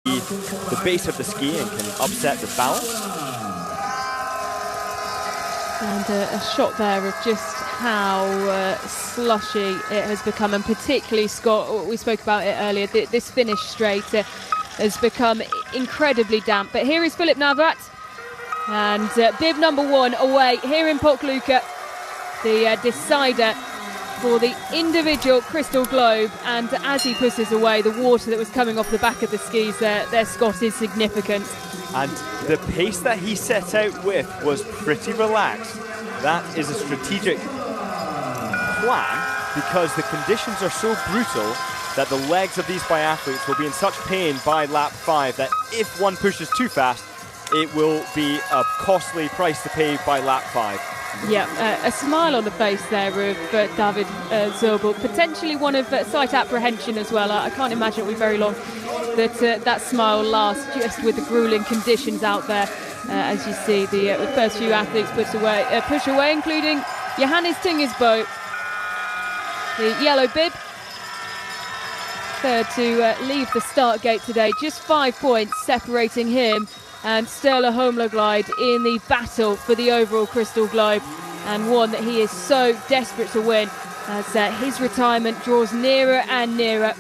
the base of the ski and can upset the balance. And a shot there of just how slushy it has become, and particularly, Scott, we spoke about it earlier, this finish straight has become incredibly damp. But here is Filip Navrat, and bib number 1 away here in Pokljuka, the decider for the individual crystal globe. And as he pushes away, the water that was coming off the back of the skis there, Scott, is significant. And the pace that he set out with was pretty relaxed. That is a strategic plan, because the conditions are so brutal that the legs of these biathletes will be in such pain by lap 5 that if one pushes too fast, it will be a costly price to pay by lap 5. Yeah, a smile on the face there of David Zobel, potentially one of slight apprehension as well. I can't imagine it'll be very long that smile lasts, just with the grueling conditions out there. As you see, the first few athletes push away, including Johannes Tingersbo, the yellow bib, third to leave the start gate today. Just 5 points separating him and Sturla Holmberg in the battle for the overall crystal globe, and one that he is so desperate to win as his retirement draws nearer and nearer.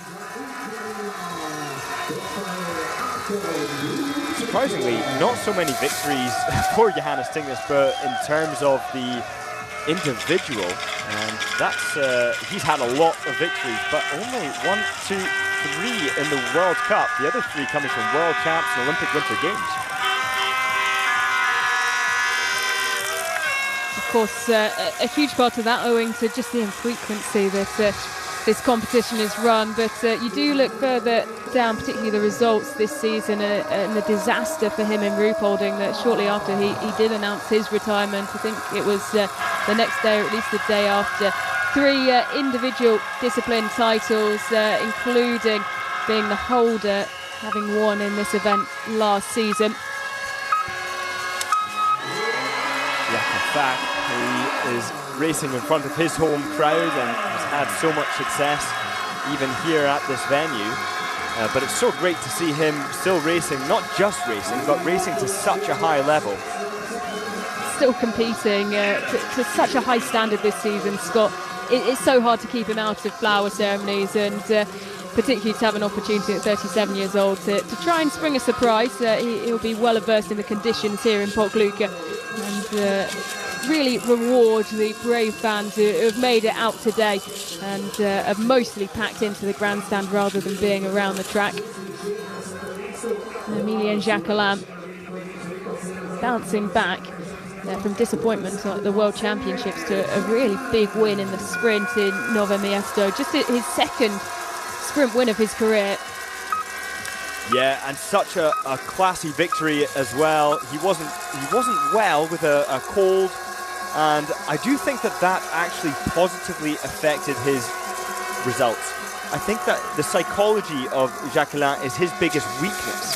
Surprisingly, not so many victories for Johannes Tingersbo in terms of the individual, and that's he's had a lot of victories, but only 1, 2, 3 in the World Cup. The other 3 coming from World Champs and Olympic Winter Games. Of course, a huge part of that owing to just the infrequency that this competition is run, but you do look further down, particularly the results this season, and the disaster for him in Ruhpolding, that shortly after he did announce his retirement, I think it was the next day or at least the day after, 3 individual discipline titles, including being the holder, having won in this event last season. Fak, who is racing in front of his home crowd and has had so much success even here at this venue. But it's so great to see him still racing, not just racing, but racing to such a high level. Still competing to such a high standard this season, Scott. It's so hard to keep him out of flower ceremonies, and particularly to have an opportunity at 37 years old to try and spring a surprise. He'll be well versed in the conditions here in Pokljuka, and really reward the brave fans who have made it out today and have mostly packed into the grandstand rather than being around the track. Emilien Jacquelin bouncing back from disappointment at the World Championships to a really big win in the sprint in Nowe Miasto. Just his second sprint win of his career. Yeah, and such a classy victory as well. He wasn't well with a cold, and I do think that actually positively affected his results. I think that the psychology of Jacquelin is his biggest weakness,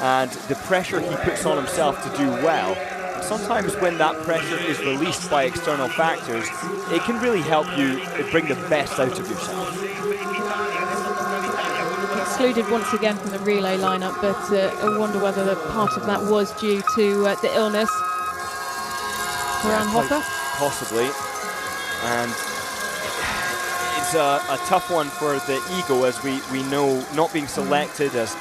and the pressure he puts on himself to do well. And sometimes when that pressure is released by external factors, it can really help you bring the best out of yourself. Excluded once again from the relay lineup, but I wonder whether the part of that was due to the illness. Moran Hopper? Possibly. And it's a tough one for the ego, as we know, not being selected, as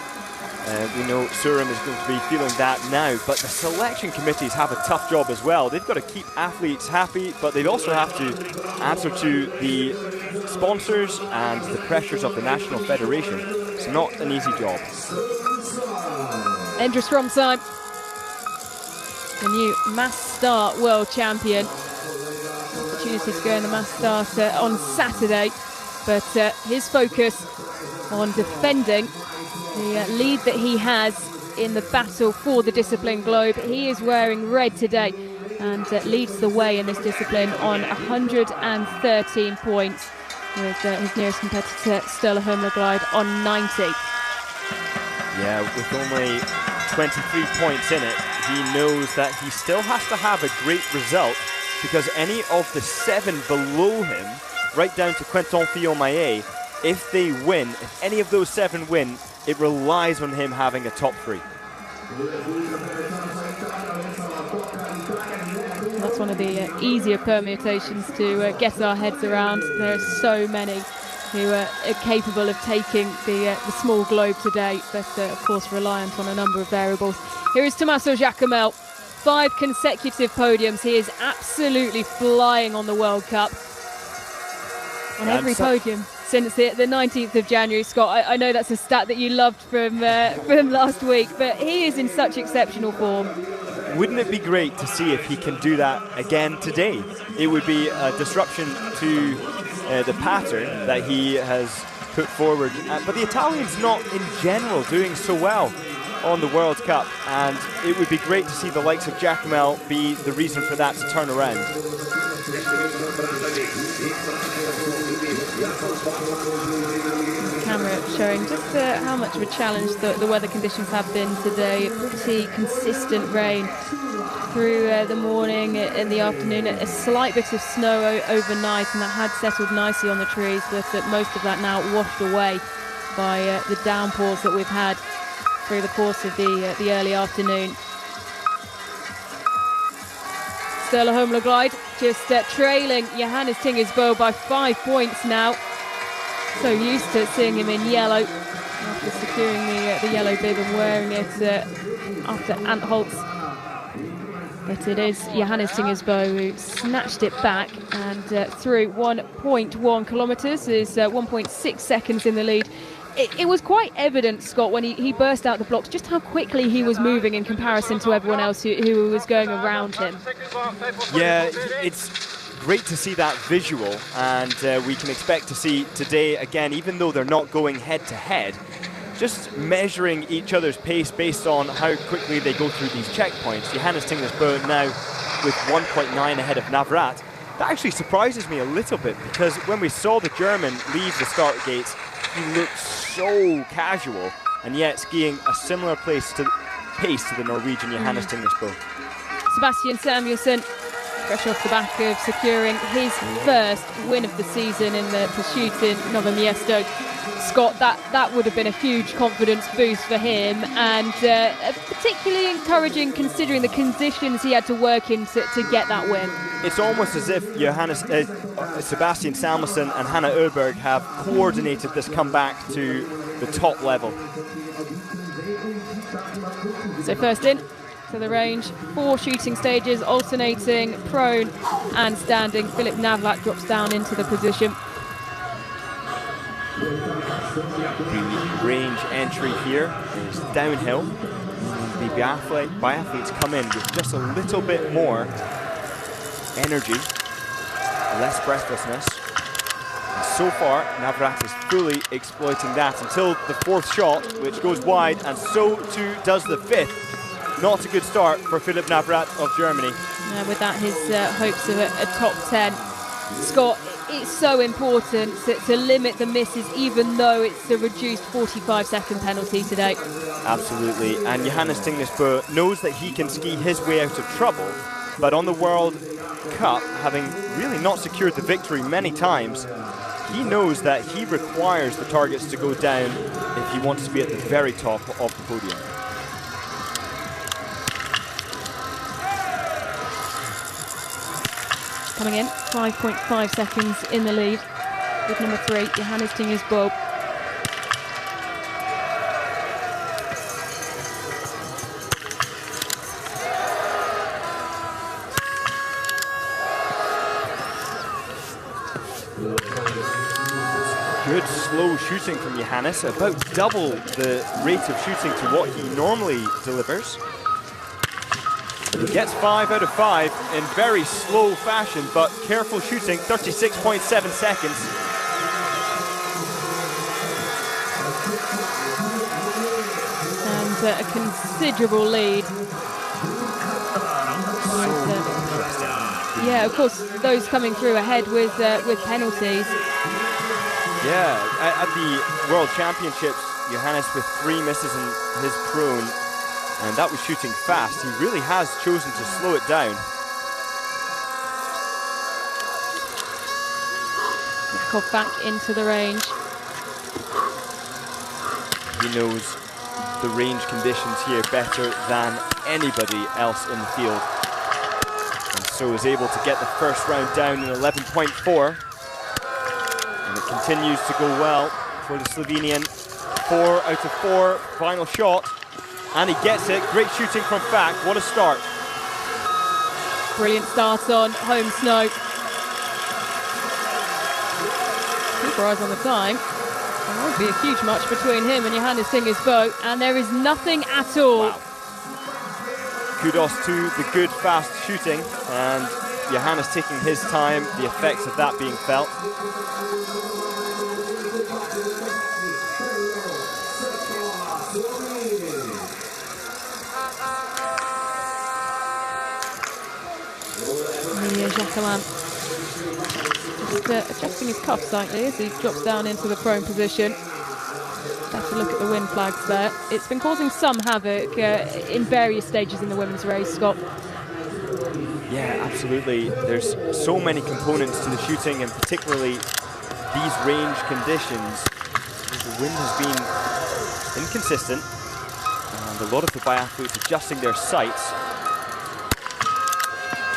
we know Surim is going to be feeling that now. But the selection committees have a tough job as well. They've got to keep athletes happy, but they also have to answer to the sponsors and the pressures of the National Federation. It's not an easy job. Endre Stromsheim, the new mass start world champion. Opportunity to go in the mass start on Saturday, but his focus on defending the lead that he has in the battle for the discipline globe. He is wearing red today and leads the way in this discipline on 113 points, with his nearest competitor Sturla Holmberg on 90. Yeah, with only 23 points in it, he knows that he still has to have a great result, because any of the 7 below him, right down to Quentin Fillon-Maillet, if they win, if any of those 7 win, it relies on him having a top 3. That's one of the easier permutations to get our heads around. There are so many who are capable of taking the small globe today, but of course reliant on a number of variables. Here is Tommaso Giacomel, 5 consecutive podiums. He is absolutely flying on the World Cup. On every podium since the 19th of January, Scott. I know that's a stat that you loved from last week, but he is in such exceptional form. Wouldn't it be great to see if he can do that again today? It would be a disruption to the pattern that he has put forward. But the Italian's not in general doing so well on the World Cup, and it would be great to see the likes of Giacomel be the reason for that to turn around. Camera showing just how much of a challenge the weather conditions have been today. Pretty consistent rain through the morning and the afternoon. A slight bit of snow overnight, and that had settled nicely on the trees, but most of that now washed away by the downpours that we've had through the course of the early afternoon. Sturla Holmler just trailing Johannes Tingesbo by 5 points now. So used to seeing him in yellow after securing the yellow bib and wearing it after Antholz. But it is Johannes Tingesbo who snatched it back and through 1.1 kilometres is 1.6 seconds in the lead. It was quite evident, Scott, when he burst out the blocks, just how quickly he was moving in comparison to everyone else who was going around him. Yeah, it's great to see that visual, and we can expect to see today again, even though they're not going head to head, just measuring each other's pace based on how quickly they go through these checkpoints. Johannes Tingesbo now with 1.9 ahead of Navrat. That actually surprises me a little bit, because when we saw the German leave the start gates, he looked so casual, and yet skiing a similar pace to the Norwegian Johannes Tingesbo. Sebastian Samuelsson, fresh off the back of securing his first win of the season in the pursuit in Novo Miesto. Scott, that would have been a huge confidence boost for him, and particularly encouraging considering the conditions he had to work in to get that win. It's almost as if Sebastian Samuelsson and Hanna Öberg have coordinated this comeback to the top level. So first in to the range, 4 shooting stages, alternating prone and standing. Philip Navrat drops down into the position. The range entry here is downhill. The biathletes come in with just a little bit more energy, less breathlessness. And so far, Navrat is fully exploiting that until the 4th shot, which goes wide, and so too does the 5th. Not a good start for Philip Navrat of Germany. With that, his hopes of a top 10. Scott, it's so important to limit the misses, even though it's a reduced 45-second penalty today. Absolutely, and Johannes Tingesbo knows that he can ski his way out of trouble, but on the World Cup, having really not secured the victory many times, he knows that he requires the targets to go down if he wants to be at the very top of the podium. Coming in, 5.5 seconds in the lead with number 3, Johannes Tingesbo. Good slow shooting from Johannes, about double the rate of shooting to what he normally delivers. He gets 5 out of 5 in very slow fashion, but careful shooting, 36.7 seconds. And a considerable lead. Yeah, of course, those coming through ahead with penalties. Yeah, at the World Championships, Johannes with 3 misses in his prone, and that was shooting fast. He really has chosen to slow it down. Jakov back into the range. He knows the range conditions here better than anybody else in the field. And so is able to get the first round down in 11.4. And it continues to go well for the Slovenian. 4 out of 4, final shot. And he gets it. Great shooting from Fak. What a start. Brilliant start on home snow. Keep our eyes on the time. There won't be a huge much between him and Johannes Tingersbo, and there is nothing at all. Wow. Kudos to the good, fast shooting, and Johannes taking his time, the effects of that being felt. Jacquemin just adjusting his cuff slightly as he drops down into the prone position. Better look at the wind flags there. It's been causing some havoc in various stages in the women's race, Scott. Yeah, absolutely. There's so many components to the shooting, and particularly these range conditions. The wind has been inconsistent, and a lot of the biathletes adjusting their sights.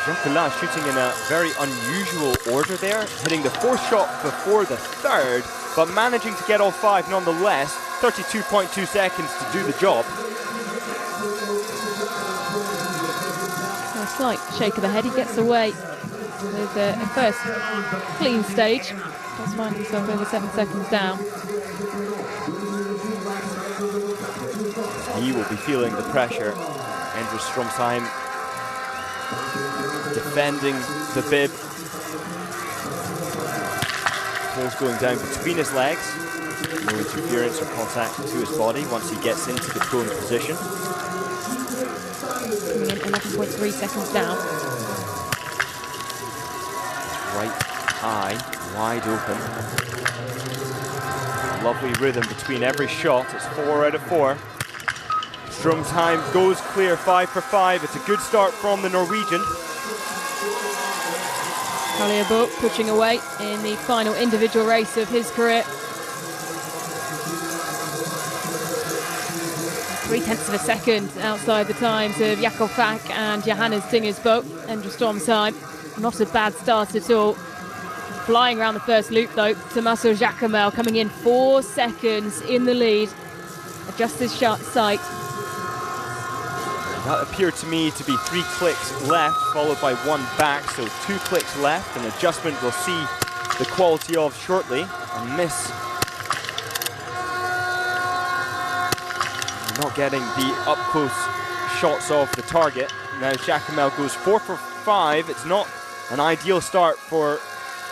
Jacquemin shooting in a very unusual order there, hitting the 4th shot before the 3rd, but managing to get all 5 nonetheless. 32.2 seconds to do the job. A slight shake of the head, he gets away with a first clean stage. Does find himself over 7 seconds down. He will be feeling the pressure. Andrew Stromsheim defending the bib. Ball's going down between his legs. No interference or contact to his body once he gets into the prone position. Coming in 11.3 seconds down. Right eye wide open. Lovely rhythm between every shot. It's 4 out of 4. Stromsheim goes clear, 5 for 5. It's a good start from the Norwegian. Pokljuka pushing away in the final individual race of his career. 0.3 of a second outside the times of Jakov Fak and Johannes Tingersbo. Endre Stromsheim, not a bad start at all. Flying around the first loop though, Tommaso Jacquemin coming in 4 seconds in the lead. Adjusts his sight. That appeared to me to be 3 clicks left, followed by 1 back, so 2 clicks left. An adjustment we'll see the quality of shortly. A miss. Not getting the up-close shots of the target. Now Jacquemin goes 4 for 5. It's not an ideal start for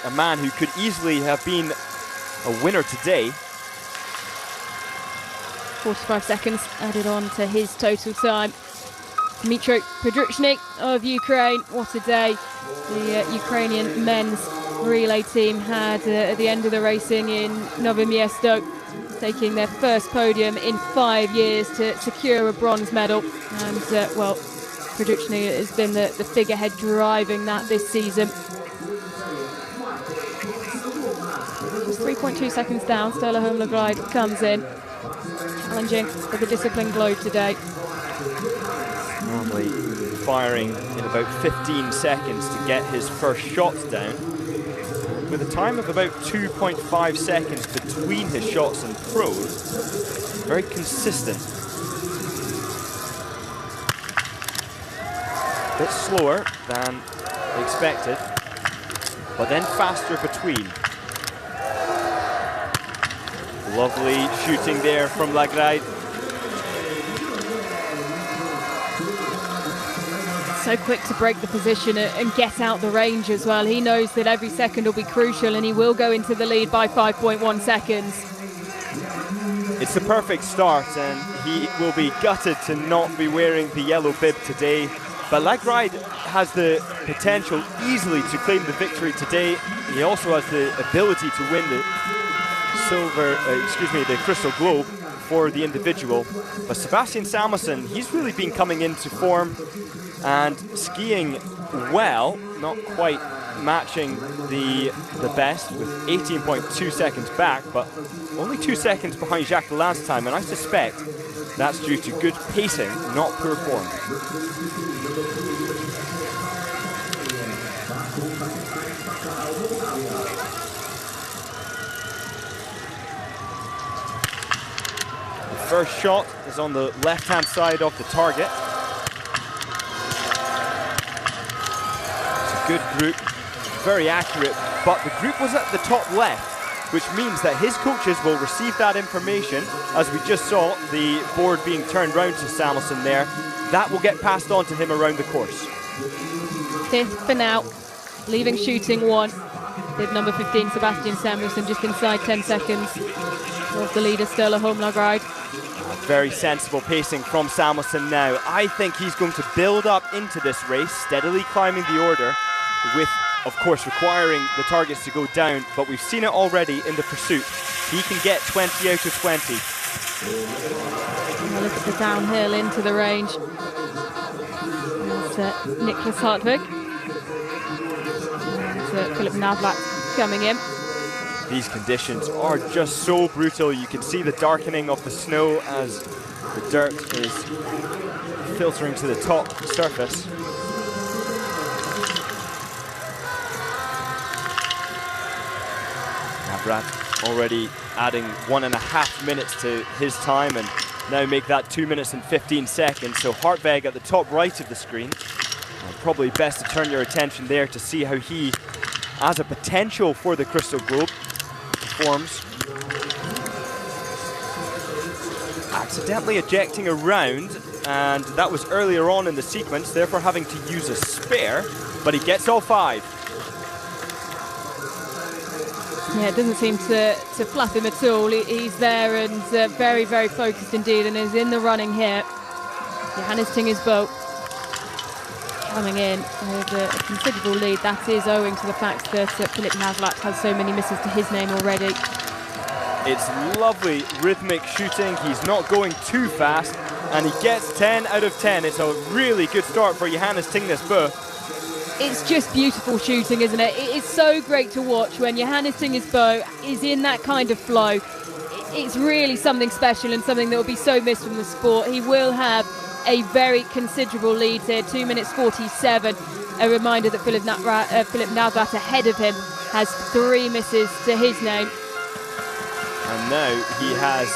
a man who could easily have been a winner today. 45 seconds added on to his total time. Dmytro Podruchny of Ukraine, what a day the Ukrainian men's relay team had at the end of the racing in Nowe Miesto, taking their first podium in 5 years to secure a bronze medal. And well, Podruchny has been the figurehead driving that this season. Just 3.2 seconds down, Stella Holmlegard comes in, challenging for the discipline globe today. Normally firing in about 15 seconds to get his first shots down. With a time of about 2.5 seconds between his shots and throws. Very consistent. A bit slower than expected, but then faster between. Lovely shooting there from Lagride. So quick to break the position and get out the range as well. He knows that every second will be crucial, and he will go into the lead by 5.1 seconds. It's the perfect start, and he will be gutted to not be wearing the yellow bib today. But Lagride has the potential easily to claim the victory today. He also has the ability to win the the Crystal Globe for the individual. But Sebastian Samuelsson, he's really been coming into form and skiing well, not quite matching the best with 18.2 seconds back, but only 2 seconds behind Jacques Lalan's time, and I suspect that's due to good pacing, not poor form. The first shot is on the left-hand side of the target. It's a good group, very accurate, but the group was at the top left, which means that his coaches will receive that information, as we just saw the board being turned round to Samuelsson there. That will get passed on to him around the course. Fifth for now, leaving shooting one. Bib number 15, Sebastian Samuelsson, just inside 10 seconds of the leader, Sturla Holmlagride. Very sensible pacing from Samuelsson now. I think he's going to build up into this race, steadily climbing the order, with, of course, requiring the targets to go down, but we've seen it already in the pursuit. He can get 20 out of 20. Look at the downhill into the range. There's Niklas Hartvig. And Philip Navlat coming in. These conditions are just so brutal. You can see the darkening of the snow as the dirt is filtering to the top surface. Navrat already adding 1.5 minutes to his time, and now make that 2 minutes and 15 seconds. So Hartvig at the top right of the screen. Probably best to turn your attention there to see how he, as a potential for the Crystal Globe, performs. Accidentally ejecting a round, and that was earlier on in the sequence, therefore having to use a spare, but he gets all 5. Yeah, it doesn't seem to flap him at all. He's there and very, very focused indeed, and is in the running here. Johannes Tingersbo coming in with a considerable lead. That is owing to the fact that Philip Navlat has so many misses to his name already. It's lovely rhythmic shooting. He's not going too fast, and he gets 10 out of 10. It's a really good start for Johannes Tingersbo. It's just beautiful shooting, isn't it? It is so great to watch when Johannes Tingersbo is in that kind of flow. It's really something special and something that will be so missed from the sport. He will have a very considerable lead here, 2 minutes 47. A reminder that Philip Navrat ahead of him has 3 misses to his name. And now he has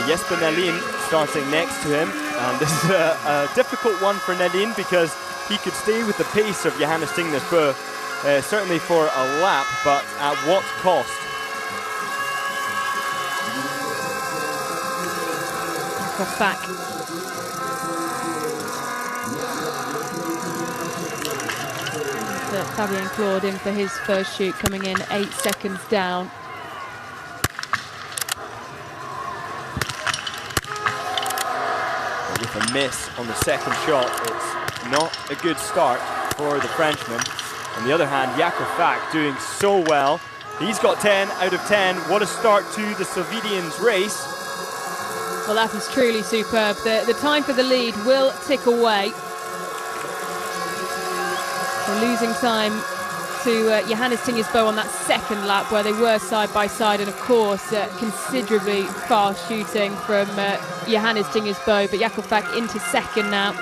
Jesper Nelin starting next to him. And this is a difficult one for Nelin, because he could stay with the pace of Johannes Tingersbo, certainly for a lap, but at what cost? Fak. Fabien Claude in for his first shoot, coming in 8 seconds down. With a miss on the second shot, it's not a good start for the Frenchman. On the other hand, Jakov Fak doing so well. He's got 10 out of 10. What a start to the Slovenians' race. Well, that is truly superb. The time for the lead will tick away. So losing time to Johannes Tingersbo on that second lap, where they were side by side, and of course considerably fast shooting from Johannes Tingersbo, but Jakov Fak into second now.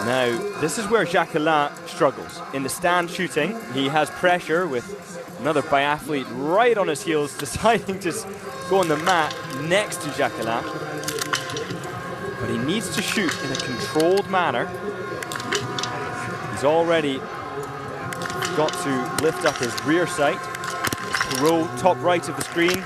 Now, this is where Jacques Alain struggles. In the stand shooting, he has pressure with another biathlete right on his heels, deciding to go on the mat next to Jacques Alain. But he needs to shoot in a controlled manner. He's already got to lift up his rear sight. Perot, top right of the screen,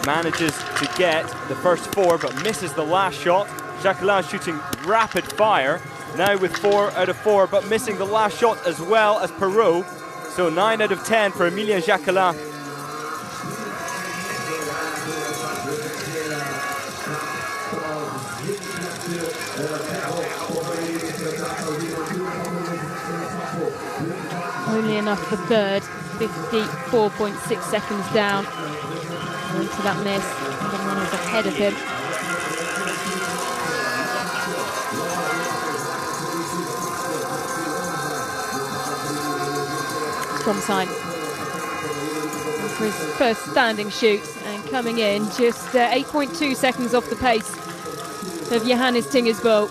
manages to get the first 4, but misses the last shot. Jacques Alain shooting rapid fire, now with 4 out of 4, but missing the last shot as well as Perot. So 9 out of 10 for Emilien Jacquelin. Only enough for third, 54.6 seconds down. Into that miss, and one was ahead of him. Stromsheim. For his first standing shoot, and coming in just 8.2 seconds off the pace of Johannes Tingesbo.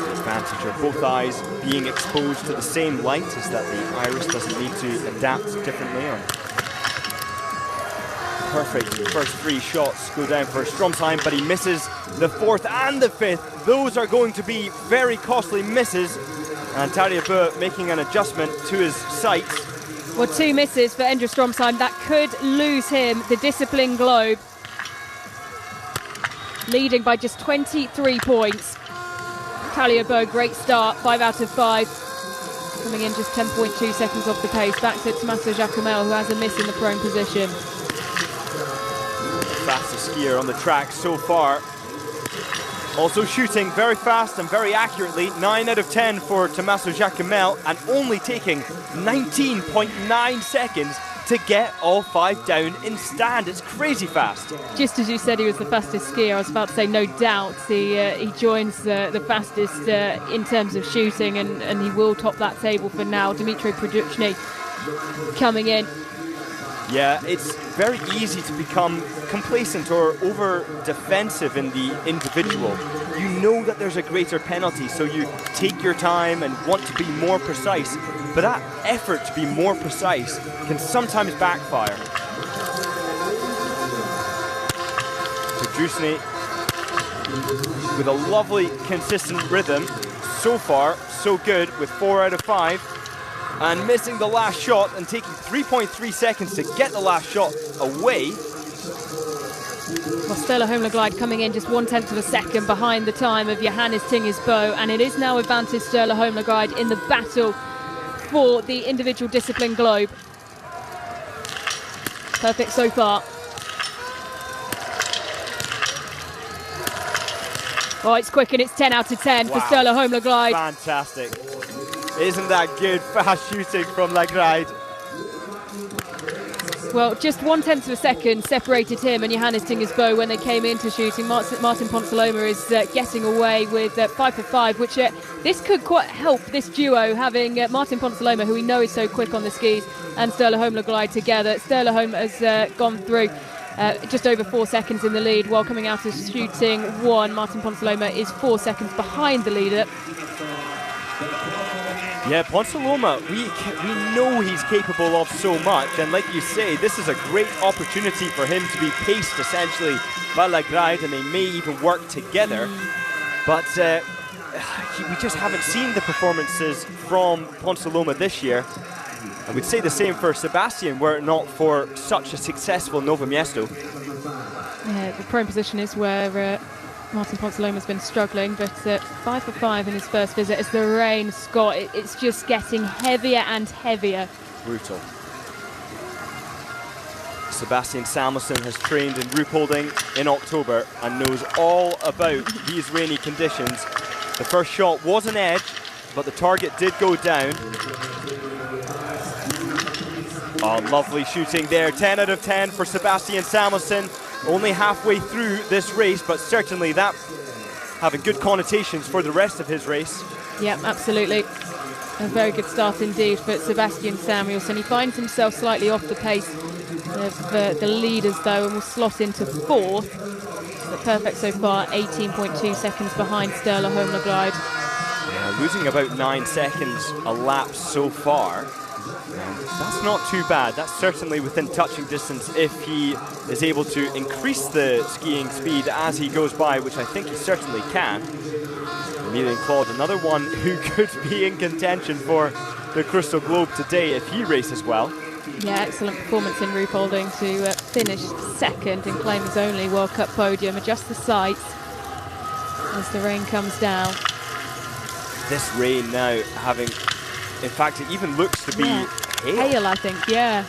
The advantage of both eyes being exposed to the same light is that the iris doesn't need to adapt differently. Perfect first 3 shots go down for Stromsheim, but he misses the 4th and the 5th. Those are going to be very costly misses, and Tarjei Bø making an adjustment to his sights. Well, 2 misses for Endre Stromsheim. That could lose him the discipline globe. Leading by just 23 points. Tarjei Bø, great start, 5 out of 5. Coming in just 10.2 seconds off the pace. Back to Tommaso Giacomel, who has a miss in the prone position. Fastest skier on the track so far. Also shooting very fast and very accurately. 9 out of 10 for Tommaso Giacomel, and only taking 19.9 seconds to get all 5 down in stand. It's crazy fast. Just as you said, he was the fastest skier. I was about to say, no doubt, he joins the fastest in terms of shooting, and he will top that table for now. Dmitry Produchny coming in. Yeah, it's very easy to become complacent or over-defensive in the individual. You know that there's a greater penalty, so you take your time and want to be more precise. But that effort to be more precise can sometimes backfire. Produchny with a lovely, consistent rhythm. So far, so good with 4 out of 5. And missing the last shot and taking 3.3 seconds to get the last shot away. Well, Sturla Holmlegard coming in just 1/10 of a second behind the time of Johannes Tingesbo, and it is now advantage Sturla Holmlegard in the battle for the individual discipline globe. Perfect so far. Oh, it's quick, and it's 10 out of 10 for Sturla Holmlegard. Fantastic. Isn't that good? Fast shooting from Lagride. Well, just 1/10 of a second separated him and Johannes Tingesbo when they came into shooting. Martin Ponsaloma is getting away with 5 for 5, which this could quite help this duo, having Martin Ponsaloma, who we know is so quick on the skis, and Sturla Holmlegard together. Sturla Holm has gone through just over 4 seconds in the lead, while coming out of shooting 1, Martin Ponsaloma is 4 seconds behind the leader. Yeah, Ponsaloma, we know he's capable of so much, and like you say, this is a great opportunity for him to be paced essentially by Lagride, and they may even work together. But we just haven't seen the performances from Ponsaloma this year. I would say the same for Sebastian, were it not for such a successful Novo Miesto. Yeah, the prone position is where Martin Ponsaloma been struggling, but 5 for 5 in his first visit as the rain, Scott, it's just getting heavier and heavier. Brutal. Sebastian Samuelsson has trained in Ruhpolding in October and knows all about these rainy conditions. The first shot was an edge, but the target did go down. Oh, lovely shooting there. 10 out of 10 for Sebastian Samuelsson. Only halfway through this race, but certainly that having good connotations for the rest of his race. Yeah, absolutely. A very good start indeed for Sebastian Samuelsson. He finds himself slightly off the pace of the leaders though, and will slot into 4th. But perfect so far, 18.2 seconds behind Sturla Holmlegard. Yeah, losing about 9 seconds a lap so far. That's not too bad. That's certainly within touching distance if he is able to increase the skiing speed as he goes by, which I think he certainly can. Emilian Claude, another one who could be in contention for the Crystal Globe today if he races well. Yeah, excellent performance in Ruhpolding to finish second and claim his only World Cup podium. Adjust the sights as the rain comes down. This rain now having, in fact, it even looks to be hail, I think, yeah.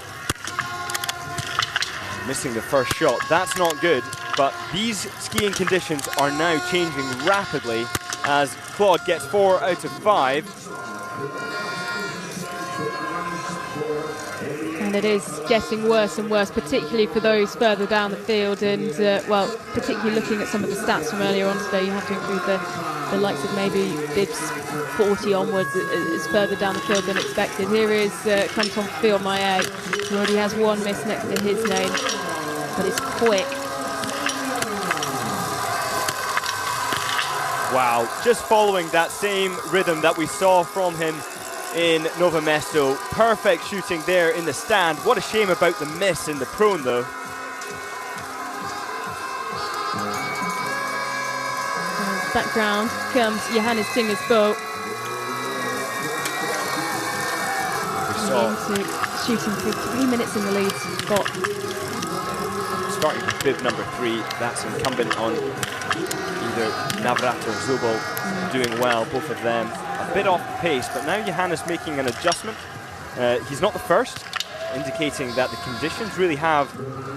Missing the first shot, that's not good, but these skiing conditions are now changing rapidly as Claude gets 4 out of 5. And it is getting worse and worse, particularly for those further down the field, and well, particularly looking at some of the stats from earlier on today, you have to include the the likes of maybe bibs 40 onwards is further down the field than expected. Here is comes on field Maé, who already has one miss next to his name, but it's quick. Wow, just following that same rhythm that we saw from him in Novo Mesto. Perfect shooting there in the stand. What a shame about the miss in the prone though. Background comes Johannes Tinger's boat. Shooting for 3 minutes in the lead spot. Starting with bib number 3, that's incumbent on either Navrat or Zubal, doing well, both of them. A bit off the pace, but now Johannes making an adjustment. He's not the first, indicating that the conditions really have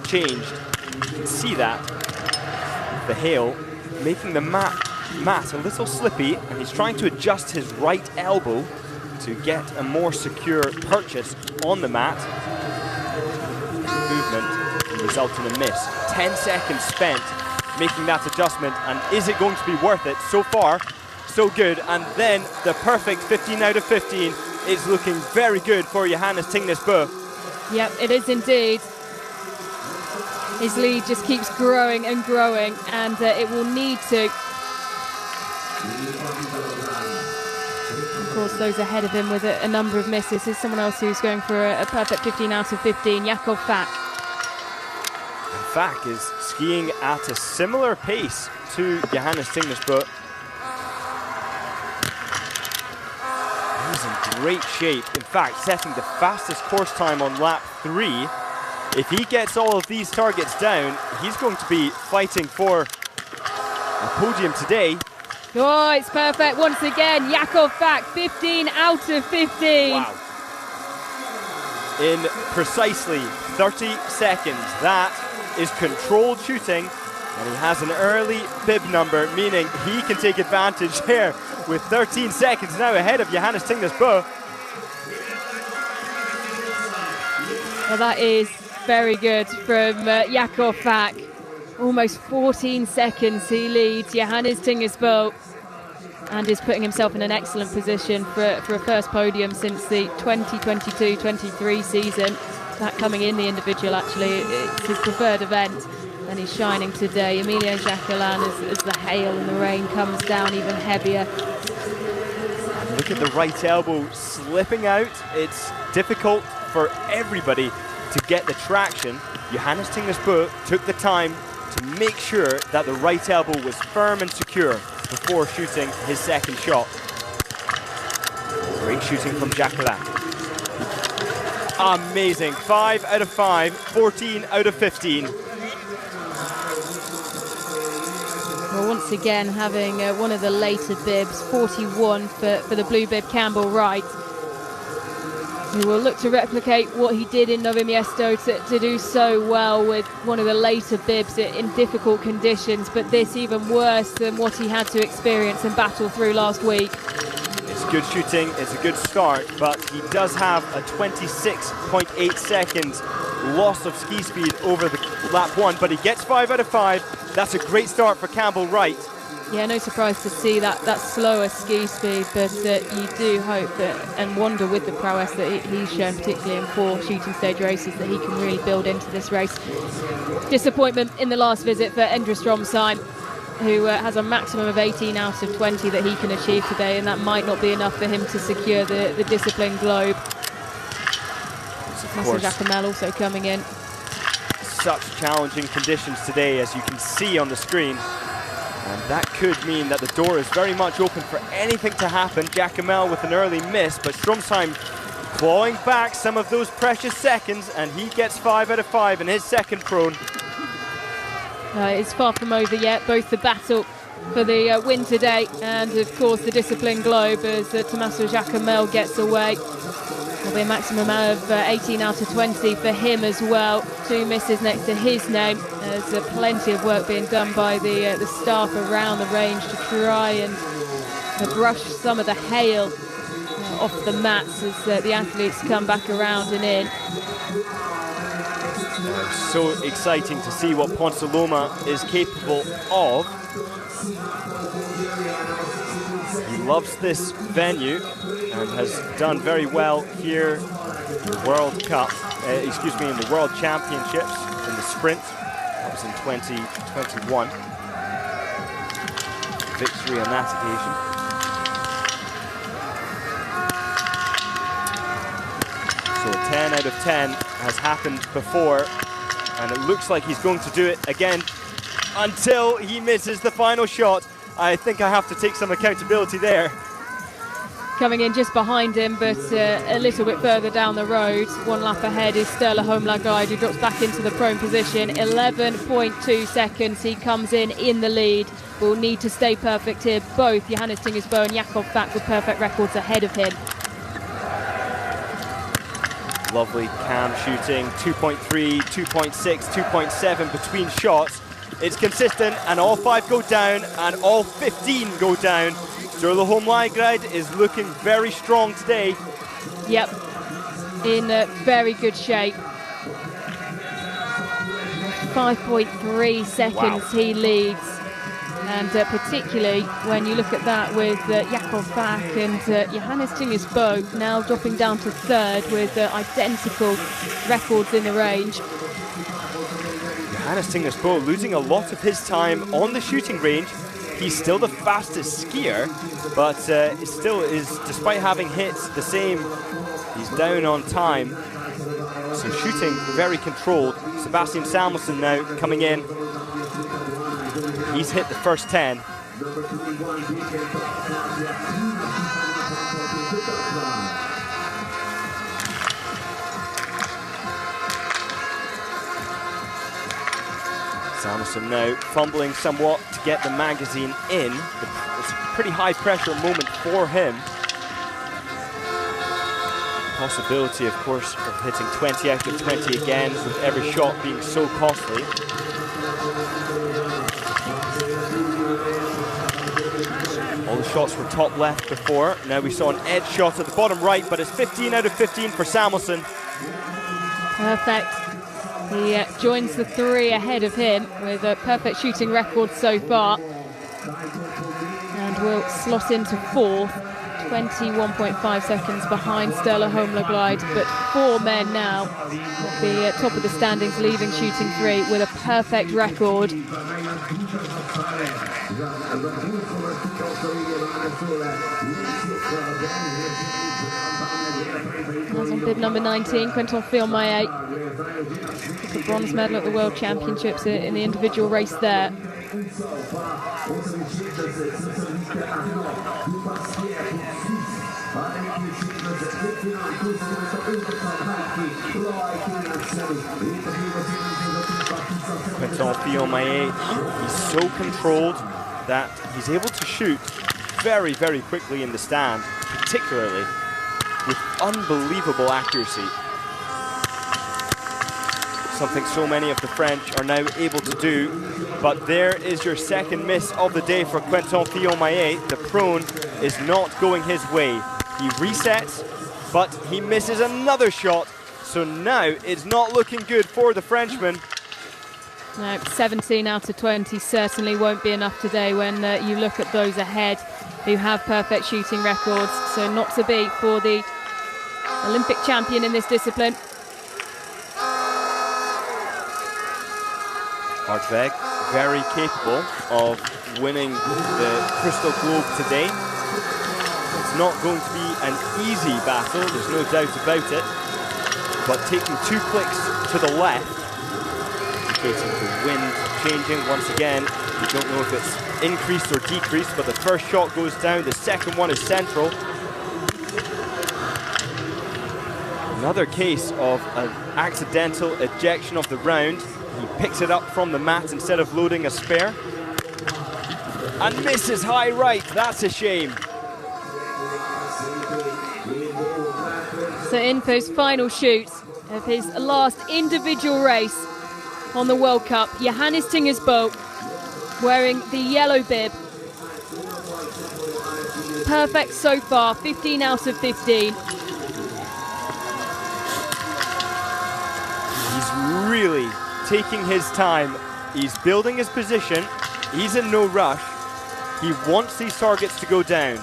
changed. You can see that. The hail making the mat a little slippy, and he's trying to adjust his right elbow to get a more secure purchase on the mat. Movement can result in a miss. 10 seconds spent making that adjustment, and is it going to be worth it? So far, so good. And then the perfect 15 out of 15 is looking very good for Johannes Tingnes Bø. Yep, it is indeed. His lead just keeps growing and growing, and it will need to. Of course, those ahead of him with a number of misses. Here's someone else who's going for a perfect 15 out of 15, Jakov Fak. And Fak is skiing at a similar pace to Johannes Tingnes Bø. He's in great shape. In fact, setting the fastest course time on lap 3. If he gets all of these targets down, he's going to be fighting for a podium today. Oh, it's perfect once again. Jakov Fak, 15 out of 15. Wow. In precisely 30 seconds. That is controlled shooting, and he has an early bib number, meaning he can take advantage here with 13 seconds now ahead of Johannes Tingnes Bø. Well, that is very good from Jakov Fak. Almost 14 seconds he leads Johannes Tingnes Bø, and is putting himself in an excellent position for a first podium since the 2022-23 season. That coming in the individual, actually, it's his preferred event, and he's shining today. Emilien Jacquelin, as the hail and the rain comes down even heavier. Look at the right elbow slipping out. It's difficult for everybody to get the traction. Johannes Tingnes Bø took the time to make sure that the right elbow was firm and secure before shooting his second shot. Great shooting from Jacquelin. Amazing. 5 out of 5, 14 out of 15. Well, once again, having one of the later bibs, 41 for the blue bib, Campbell Wright, who will look to replicate what he did in Novo Mesto to do so well with one of the later bibs in difficult conditions, but this even worse than what he had to experience and battle through last week. It's good shooting, it's a good start, but he does have a 26.8 seconds loss of ski speed over the lap 1, but he gets 5 out of 5. That's a great start for Campbell Wright. Yeah, no surprise to see that slower ski speed, but you do hope that and wonder with the prowess that he's shown, particularly in 4 shooting stage races, that he can really build into this race. Disappointment in the last visit for Endre Stromsheim, who has a maximum of 18 out of 20 that he can achieve today, and that might not be enough for him to secure the discipline globe. Marcel Jacquemel also coming in. Such challenging conditions today, as you can see on the screen. And that could mean that the door is very much open for anything to happen. Jacquemel with an early miss, but Stromsheim clawing back some of those precious seconds, and he gets 5 out of 5 in his second prone. It's far from over yet, both the battle for the win today and, of course, the discipline globe as Tommaso Jacquemel gets away. There'll be a maximum of 18 out of 20 for him as well. 2 misses next to his name. There's plenty of work being done by the staff around the range to try and brush some of the hail off the mats as the athletes come back around and in. So exciting to see what Ponce Loma is capable of. loves this venue and has done very well here in the World Cup, in the World Championships in the sprint. That was in 2021. Victory on that occasion. So a 10 out of 10 has happened before, and it looks like he's going to do it again until he misses the final shot. I think I have to take some accountability there. Coming in just behind him, but a little bit further down the road. One lap ahead is Sturla Holmlagide, who drops back into the prone position. 11.2 seconds. He comes in the lead. Will need to stay perfect here. Both Johannes Tingesbo and Jakov Fak with perfect records ahead of him. Lovely cam shooting. 2.3, 2.6, 2.7 between shots. It's consistent, and all 5 go down, and all 15 go down. Sturla Holmlagide is looking very strong today. Yep, in very good shape. 5.3 seconds he leads. And particularly when you look at that with Jakov Fak and Johannes Tingesbo now dropping down to third with identical records in the range. Johannes Tingesbo losing a lot of his time on the shooting range. He's still the fastest skier, but still is, despite having hit the same, he's down on time. So shooting very controlled. Sebastian Samuelsson now coming in. He's hit the first 10. Samuelsson now fumbling somewhat to get the magazine in. It's a pretty high pressure moment for him. Possibility, of course, of hitting 20 out of 20 again, with every shot being so costly. All the shots were top left before. Now we saw an edge shot at the bottom right, but it's 15 out of 15 for Samuelsson. Perfect. He joins the 3 ahead of him with a perfect shooting record so far. And will slot into 4th, 21.5 seconds behind Sturla Holmlagide, but 4 men now at the top of the standings, leaving shooting 3 with a perfect record. As on bib number 19, Quentin Fillmaillet took a bronze medal at the World Championships in the individual race there. Quentin Fillmaillet, he's so controlled that he's able to shoot very, very quickly in the stand, particularly with unbelievable accuracy. Something so many of the French are now able to do. But there is your second miss of the day for Quentin Fillmaillet. The prone is not going his way. He resets, but he misses another shot. So now it's not looking good for the Frenchman. No, 17 out of 20 certainly won't be enough today when you look at those ahead who have perfect shooting records. So not to beat for the Olympic champion in this discipline. Hartweg, very capable of winning the Crystal Globe today. It's not going to be an easy battle, there's no doubt about it. But taking 2 clicks to the left, indicating the wind changing once again. You don't know if it's increased or decreased, but the first shot goes down, the second one is central. Another case of an accidental ejection of the round. He picks it up from the mat instead of loading a spare. And misses high right, that's a shame. So in for his final shoot of his last individual race on the World Cup, Johannes Tingesbo wearing the yellow bib. Perfect so far, 15 out of 15. He's really taking his time. He's building his position. He's in no rush. He wants these targets to go down.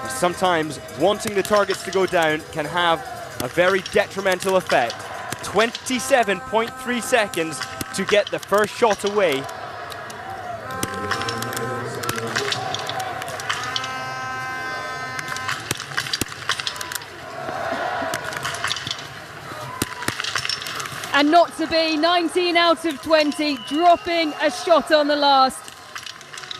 Sometimes wanting the targets to go down can have a very detrimental effect. 27.3 seconds to get the first shot away. And not to be, 19 out of 20, dropping a shot on the last.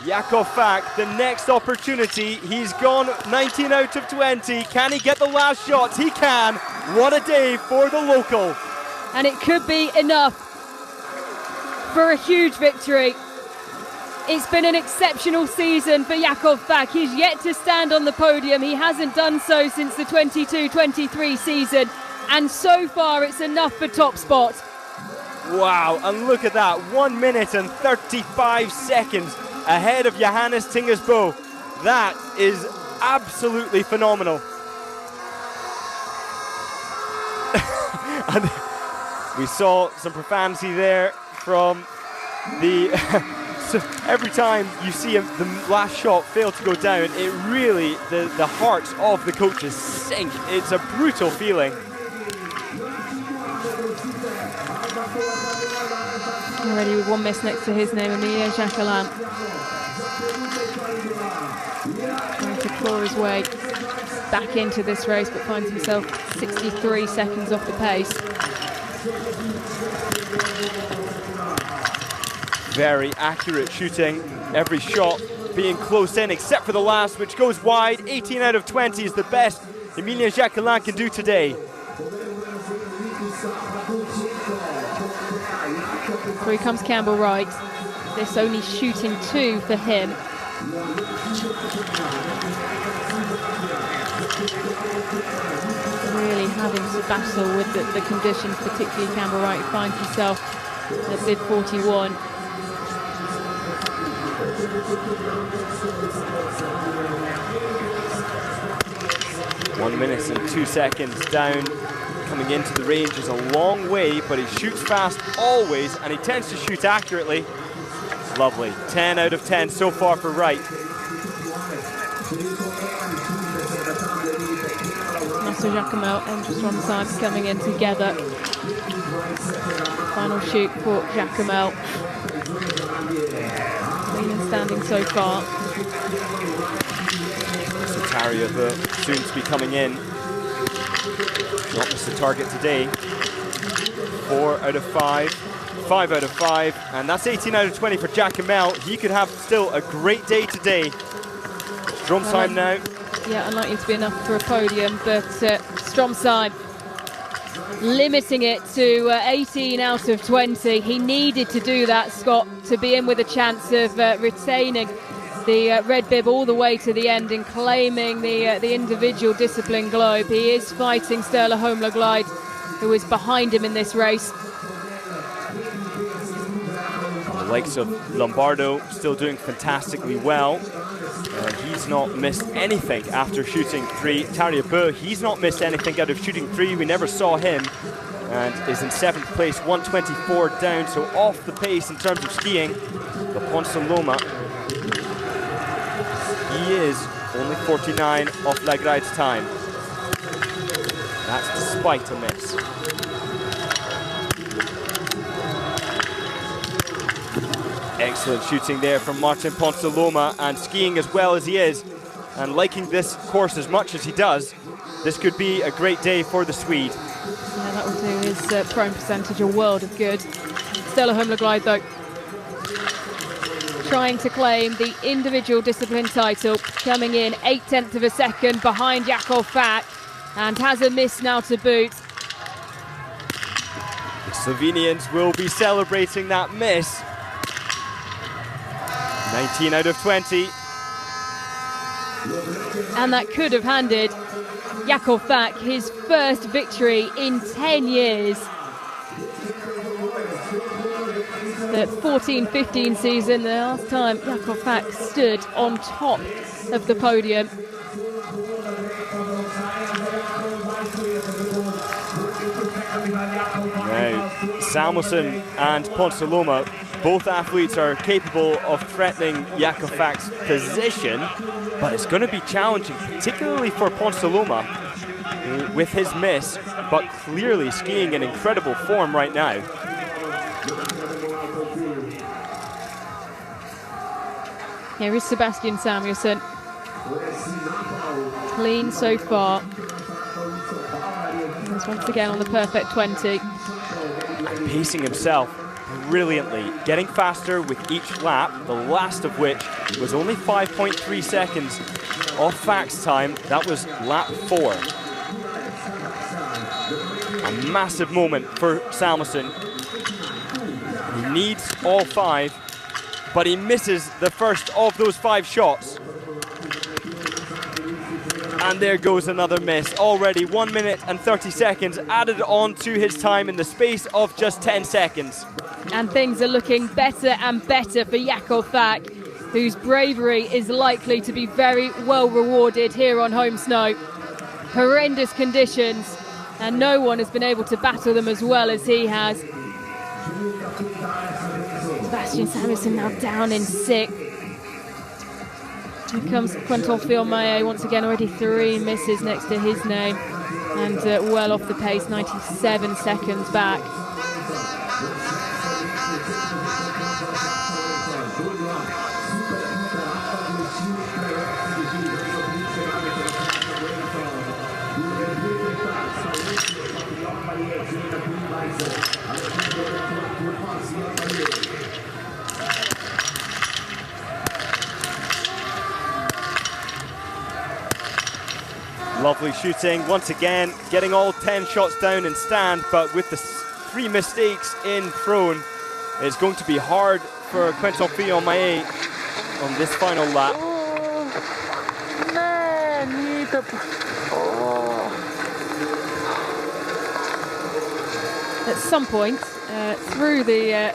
Jakov Fak, the next opportunity. He's gone 19 out of 20. Can he get the last shot? He can. What a day for the local. And it could be enough for a huge victory. It's been an exceptional season for Jakov Fak. He's yet to stand on the podium. He hasn't done so since the 22-23 season. And so far, it's enough for top spot. Wow, and look at that. 1 minute and 35 seconds ahead of Johannes Tingesbo. That is absolutely phenomenal. And we saw some profanity there from the... So every time you see the last shot fail to go down, it really, the hearts of the coaches sink. It's a brutal feeling. Already with one miss next to his name, Emilia Jacquelin. Trying to claw his way back into this race, but finds himself 63 seconds off the pace. Very accurate shooting, every shot being close in, except for the last, which goes wide. 18 out of 20 is the best Emilia Jacquelin can do today. Here comes Campbell Wright. This only shooting 2 for him. Really having to battle with the conditions, particularly Campbell Wright finds himself at bid 41. One minute and 2 seconds down. Coming into the range is a long way, but he shoots fast always, and he tends to shoot accurately. Lovely. 10 out of 10 so far for Wright. Master Jacquemel and Stromsheim coming in together. Final shoot for Jacquemel. Clean and standing so far. Taria will soon to be coming in. Not missed the target today. 4 out of 5, 5 out of 5, and that's 18 out of 20 for Jacquemel. He could have still a great day today. Stromsheim now. Yeah, unlikely to be enough for a podium, but Stromsheim limiting it to 18 out of 20. He needed to do that, Scott, to be in with a chance of retaining the red bib all the way to the end and claiming the individual discipline globe. He is fighting Sturla Holmlaglide, who is behind him in this race. The likes of Lombardo still doing fantastically well. He's not missed anything after shooting 3. Taria Bö, he's not missed anything out of shooting 3. We never saw him, and is in 7th place, 124 down, so off the pace in terms of skiing. The Ponce Loma, he is only 49 off Lagride's time. That's despite a miss. Excellent shooting there from Martin Ponce Loma, and skiing as well as he is, and liking this course as much as he does, this could be a great day for the Swede. Yeah, that will do his prone percentage a world of good. Sturla Holmlaglide, though, trying to claim the individual discipline title, coming in 0.8 of a second behind Jakov Fak, and has a miss now to boot. The Slovenians will be celebrating that miss. 19 out of 20. And that could have handed Jakov Fak his first victory in 10 years. The 14-15 season, the last time Jakov Fak stood on top of the podium. Now, Samuelsson and Ponce Loma Both athletes are capable of threatening Jakov Fak's position, but it's going to be challenging, particularly for Pokljuka with his miss, but clearly skiing in incredible form right now. Here is Sebastian Samuelsson. Clean so far. He's once again on the perfect 20. And pacing himself brilliantly, getting faster with each lap, the last of which was only 5.3 seconds off Fak's time. That was lap 4. A massive moment for Samuelsson. He needs all 5, but he misses the first of those 5 shots. And there goes another miss. Already 1 minute and 30 seconds added on to his time in the space of just 10 seconds. And things are looking better and better for Jakov Fak, whose bravery is likely to be very well rewarded here on home snow. Horrendous conditions, and no one has been able to battle them as well as he has. Sebastian Samuelsson now down in 6th. Here comes Quentin Fillon-Maillet once again, already 3 misses next to his name, and well off the pace, 97 seconds back. Lovely shooting, once again, getting all 10 shots down in stand, but with the 3 mistakes in prone, it's going to be hard for Quentin Fillon-Maillet on this final lap. At some point, through the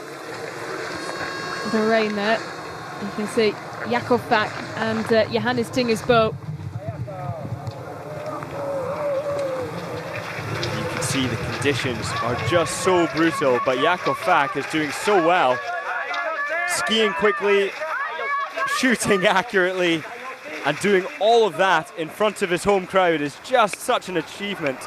rain there, you can see Jakov Fak and Johannes Tingersbo. See, the conditions are just so brutal, but Jakov Fak is doing so well. Skiing quickly, shooting accurately, and doing all of that in front of his home crowd is just such an achievement.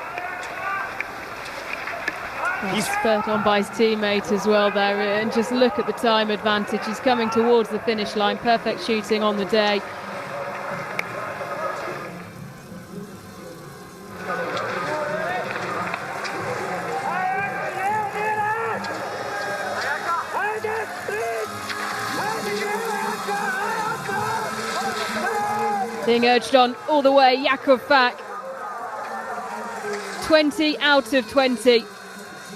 He's spurred on by his teammate as well there, and just look at the time advantage. He's coming towards the finish line, perfect shooting on the day. Being urged on all the way, Jakov Fak. 20 out of 20.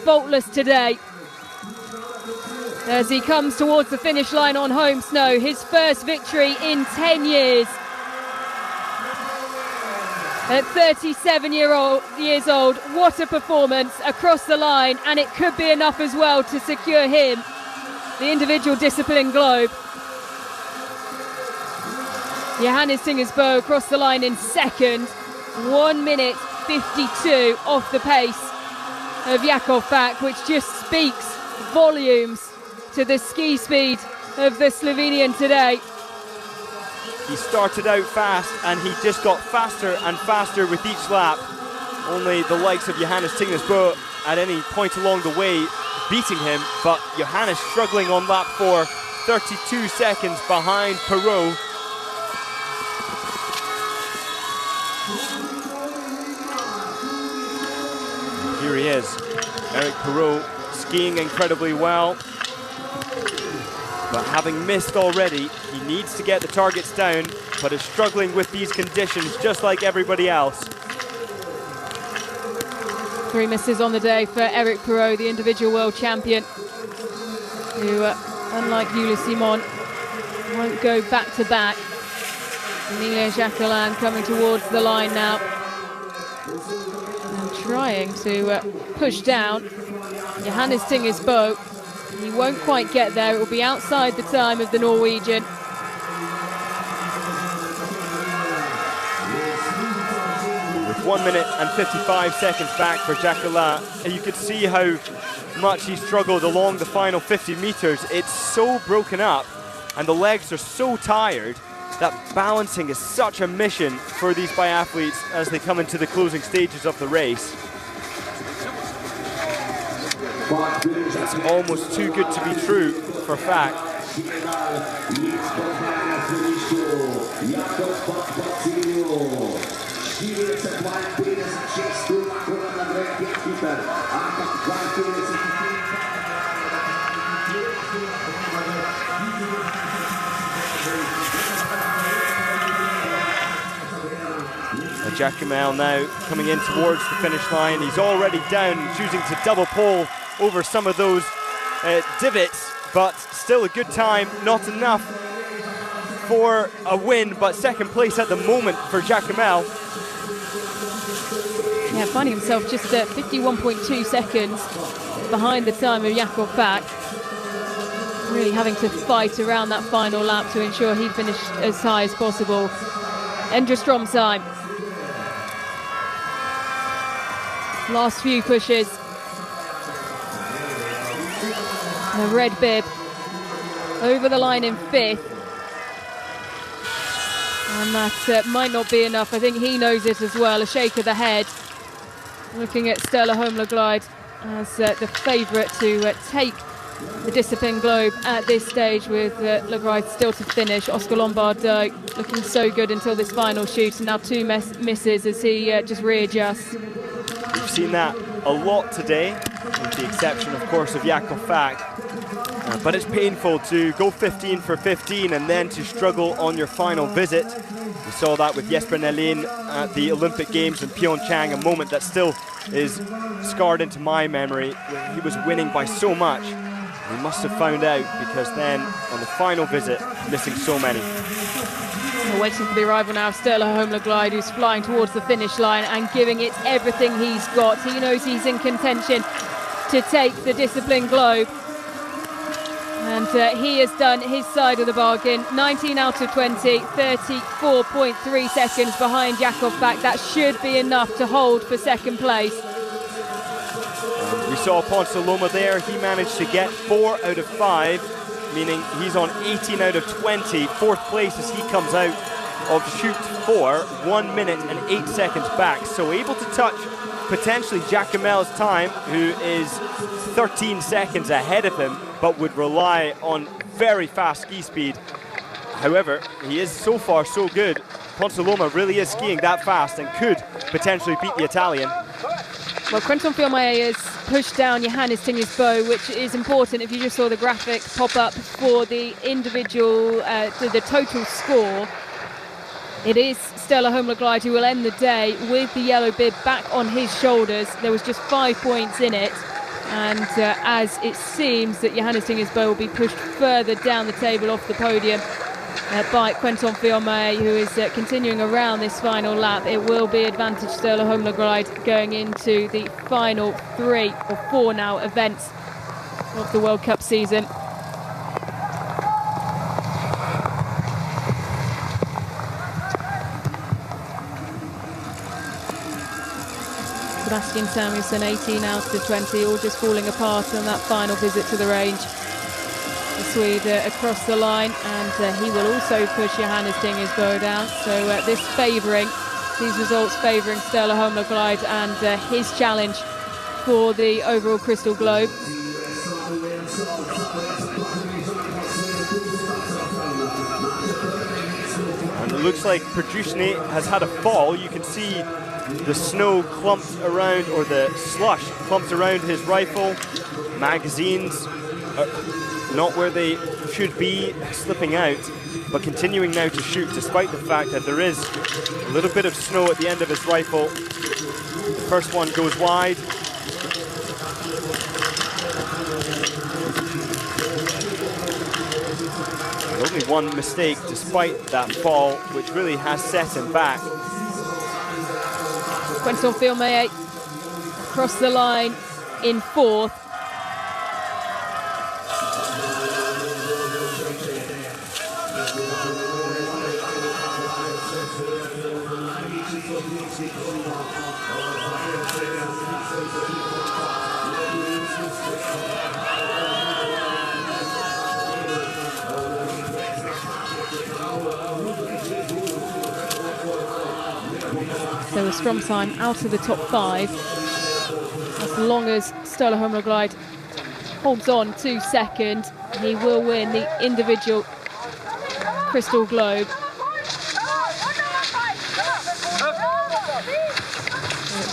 Faultless today. As he comes towards the finish line on home snow, his first victory in 10 years. At 37 years old, what a performance across the line, and it could be enough as well to secure him the individual discipline globe. Johannes Tingersbo across the line in 2nd, 1 minute 52 off the pace of Jakov Fak, which just speaks volumes to the ski speed of the Slovenian today. He started out fast and he just got faster and faster with each lap. Only the likes of Johannes Tingersbo at any point along the way beating him, but Johannes struggling on lap 4, 32 seconds behind Perot. Here he is, Eric Perot, skiing incredibly well, but having missed already, he needs to get the targets down, but is struggling with these conditions just like everybody else. 3 misses on the day for Eric Perot, the individual world champion, who, unlike Ulysse Simon, won't go back-to-back. Emilien Jacquelin coming towards the line now. Trying to push down Johannes Tingersbo. He won't quite get there. It will be outside the time of the Norwegian. With 1 minute and 55 seconds back for Jakov. And you could see how much he struggled along the final 50 meters. It's so broken up and the legs are so tired that balancing is such a mission for these biathletes as they come into the closing stages of the race. It's almost too good to be true for Fak. Jakov now coming in towards the finish line. He's already down, choosing to double pole over some of those divots, but still a good time, not enough for a win, but second place at the moment for Jakov. Yeah, finding himself just 51.2 seconds behind the time of Jakov Fak. Really having to fight around that final lap to ensure he finished as high as possible. Endre Stromsheim. Last few pushes. The red bib over the line in 5th. And that might not be enough. I think he knows it as well. A shake of the head. Looking at Stella Holmlegård as the favourite to take the Discipline Globe at this stage, with Legreid still to finish. Oscar Lombardo looking so good until this final shoot, and now 2 misses as he just readjusts. We've seen that a lot today, with the exception, of course, of Jakov Fak. But it's painful to go 15 for 15 and then to struggle on your final visit. We saw that with Jesper Nelin at the Olympic Games in Pyeongchang, a moment that still is scarred into my memory. He was winning by so much. He must have found out, because then on the final visit, missing so many. We're waiting for the arrival now of Stella Holmlegård, who's flying towards the finish line and giving it everything he's got. He knows he's in contention to take the Discipline Globe. And he has done his side of the bargain. 19 out of 20, 34.3 seconds behind Jakov Fak. That should be enough to hold for second place. We saw Ponce Loma there. He managed to get 4 out of 5, meaning he's on 18 out of 20. 4th place as he comes out of chute 4, 1 minute and 8 seconds back. So able to touch potentially Jakomel's time, who is 13 seconds ahead of him, but would rely on very fast ski speed. However, he is so far so good. Ponce Loma really is skiing that fast and could potentially beat the Italian. Well, Quentin Fiormaillet has pushed down Johannes Tingesbo, which is important. If you just saw the graphic pop up for the individual, the total score, it is Stella Holmlegård who will end the day with the yellow bib back on his shoulders. There was just 5 points in it. And as it seems that Johannes Tingesbo will be pushed further down the table off the podium by Quentin Fiormaillet, who is continuing around this final lap, it will be advantage Stella Holmlegård going into the final 3 or 4 now events of the World Cup season. Sebastian Samuelsson, 18 out of 20, all just falling apart on that final visit to the range. The Swede across the line, and he will also push Johannes Tingesbo down. So these results favouring Stella Holmlegård and his challenge for the overall Crystal Globe. And it looks like Produchny has had a fall. You can see the snow clumped around, or the slush clumped around his rifle. Magazines not where they should be, slipping out, but continuing now to shoot despite the fact that there is a little bit of snow at the end of his rifle. The first one goes wide. And only one mistake despite that fall, which really has set him back. Quentin Fiormaillet across the line in 4th. Stromsheim out of the top 5. As long as Ståle Holmglide holds on to second, he will win the individual Crystal Globe.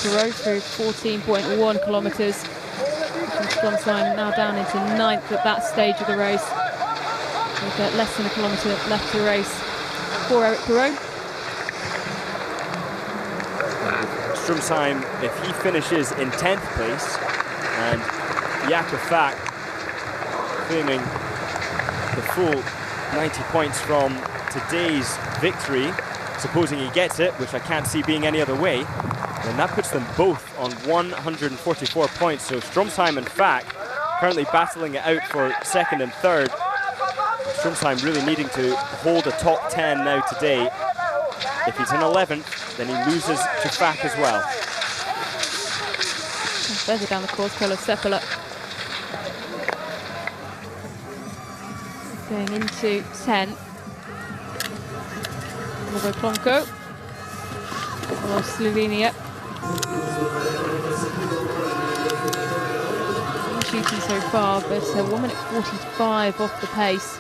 Growth through 14.1 kilometres. Stromsheim now down into 9th at that stage of the race, with less than a kilometre left to race for Eric Perrault. Stromsheim, if he finishes in 10th place, and Jakov Fak claiming the full 90 points from today's victory, supposing he gets it, which I can't see being any other way, then that puts them both on 144 points. So Stromsheim and Fak currently battling it out for second and third. Stromsheim really needing to hold a top 10 now today. If he's in 11th, then he loses to Fak as well. Further down the course, Telo Seppälä going into 10th. Pokljuka of Slovenia. Shooting so far, but 1 minute 45 off the pace.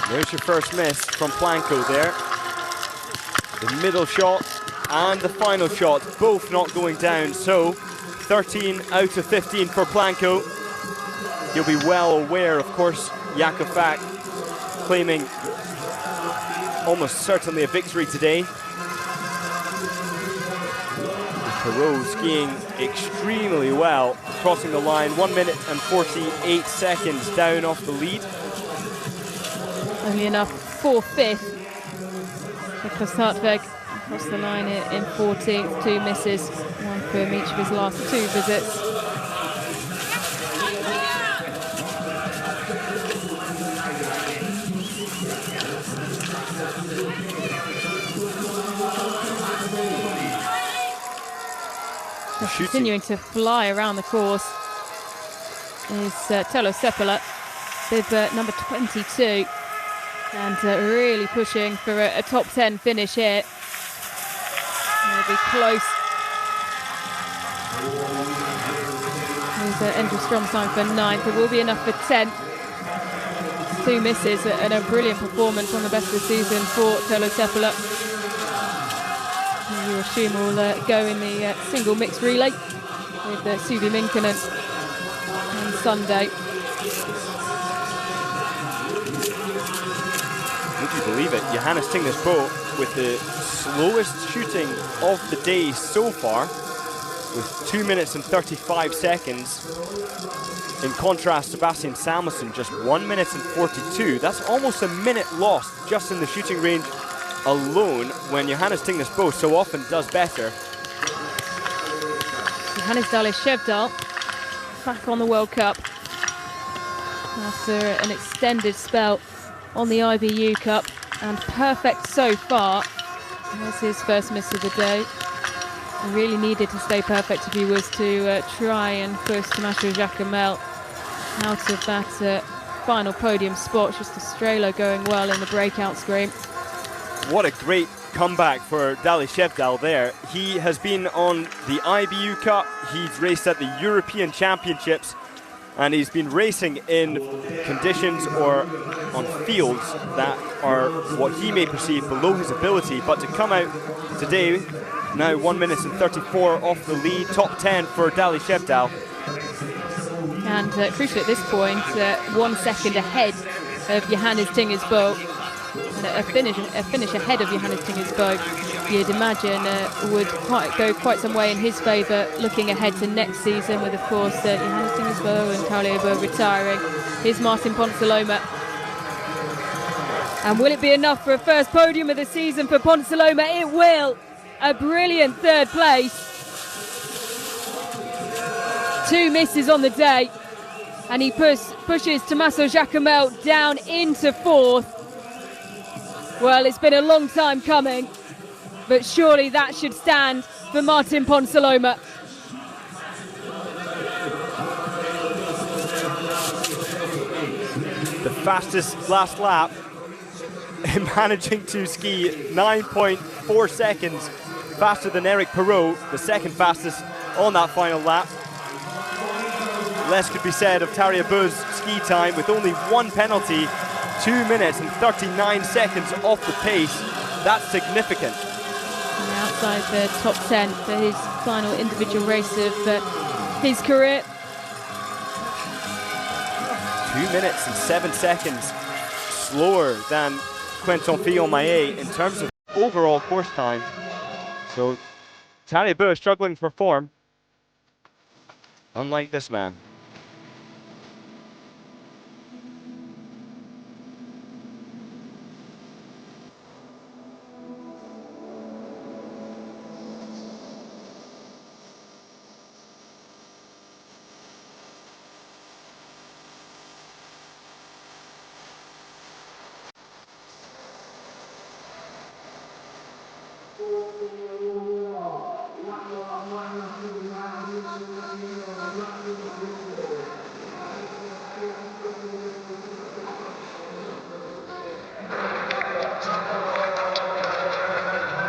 There's your first miss from Planko there. The middle shot and the final shot, both not going down. So 13 out of 15 for Planko. He'll be well aware, of course, Jakov Fak claiming almost certainly a victory today. Perrault skiing extremely well, crossing the line, 1 minute and 48 seconds down off the lead. Only enough for 5th. Niklas Hartveg across the line in 14th, 2 misses, 1 from each of his last 2 visits. Continuing to fly around the course is Telo Seppälä, bib number 22, and really pushing for a top 10 finish here. It'll be close. There's Andrew Stromsheim for 9th. It will be enough for 10th. 2 misses and a brilliant performance on the best of the season for Telo Seppälä. You assume will go in the single mixed relay with Suvi Minkkinen on Sunday. Would you believe it? Johannes Tingnes Bø with the slowest shooting of the day so far, with 2 minutes and 35 seconds. In contrast, Sebastian Samuelsson just 1 minute and 42. That's almost a minute lost just in the shooting range alone, when Johannes Tingnes Bø so often does better. Johannes Dahle Skjevdal back on the World Cup after an extended spell on the IBU Cup, and perfect so far. That's his first miss of the day. He really needed to stay perfect if he was to try and push Tomaso Jacamel out of that final podium spot. Just Estrela going well in the breakout screen. What a great comeback for Dahle Skjevdal there. He has been on the IBU Cup, he's raced at the European Championships, and he's been racing in conditions or on fields that are what he may perceive below his ability. But to come out today, now 1 minute and 34 off the lead, top 10 for Dahle Skjevdal. And crucially at this point, 1 second ahead of Johannes Tingnes Bø. A finish ahead of Johannes Tingnes Bø, you'd imagine would go quite some way in his favour, looking ahead to next season with, of course, Johannes Tingnes Bø and Kalle Bø retiring. Here's Martin Ponsiluoma. And will it be enough for a first podium of the season for Ponsiluoma? It will. A brilliant 3rd place. 2 misses on the day. And he pushes Tomaso Jacamel down into 4th. Well, it's been a long time coming, but surely that should stand for Martin Ponsiluoma. fastest last lap, managing to ski 9.4 seconds faster than Eric Perrault, the second fastest on that final lap. Less could be said of Tarja Bu's ski time with only one penalty, 2 minutes and 39 seconds off the pace. That's significant. And outside the top 10 for his final individual race of his career. 2 minutes and 7 seconds slower than Quentin Fillon-Maillet in terms of overall course time. So Tarja Bu struggling for form, unlike this man.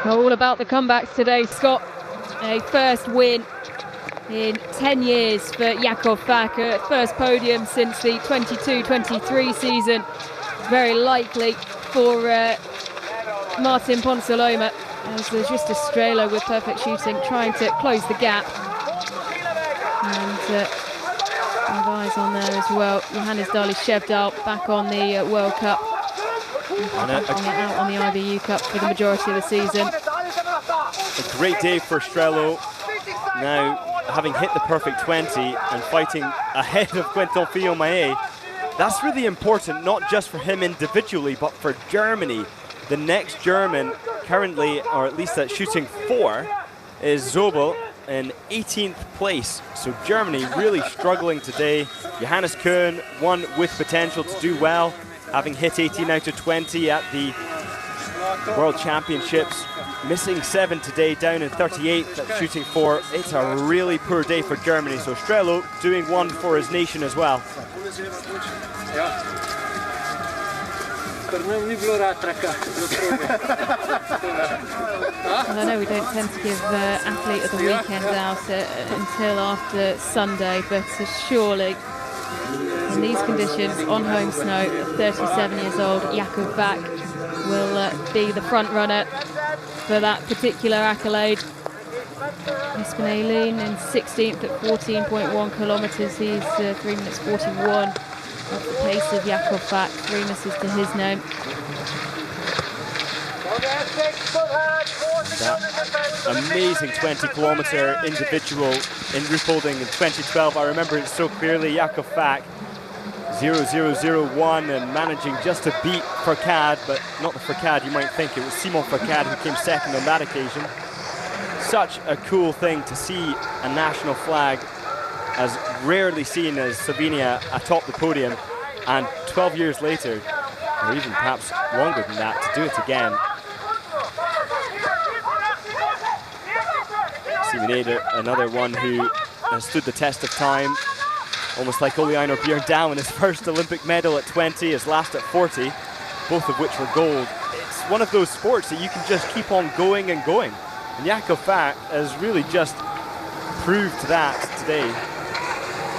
All about the comebacks today, Scott. A first win in 10 years for Jakov Fak, first podium since the 22-23 season. Very likely for Martin Ponsaloma, as there's just Estrela with perfect shooting trying to close the gap. And have eyes on there as well. Johannes Daly-Shevdal back on the World Cup. Out on the IBU Cup for the majority of the season. A great day for Estrela, now having hit the perfect 20 and fighting ahead of Quentin Fillon-Maillet. That's really important, not just for him individually, but for Germany. The next German currently, or at least at shooting 4, is Zobel in 18th place. So Germany really struggling today. Johannes Kuhn, one with potential to do well, having hit 18 out of 20 at the World Championships. Missing 7 today, down in 38th at shooting 4. It's a really poor day for Germany. So Strelo doing one for his nation as well. Well, I know we don't tend to give Athlete of the Weekend out until after Sunday, but surely in these conditions, on home snow, 37 years old Jakov Fak will be the front runner for that particular accolade. Espanelin in 16th at 14.1 kilometres. He's 3 minutes 41 off the pace of Jakov Fak. 3 misses to his name. That amazing 20-kilometre individual in Ruhpolding in 2012. I remember it so clearly. Jakov Fak 0-0-0-1 and managing just to beat Fourcade, but not the Fourcade you might think. It was Simon Fourcade who came second on that occasion. Such a cool thing to see a national flag as rarely seen as Slovenia atop the podium, and 12 years later, or even perhaps longer than that, to do it again. Simon Eder, another one who has stood the test of time, almost like Ole Einar Bjørndalen, his first Olympic medal at 20, his last at 40, both of which were gold. It's one of those sports that you can just keep on going and going. And Jakov Fak has really just proved that today.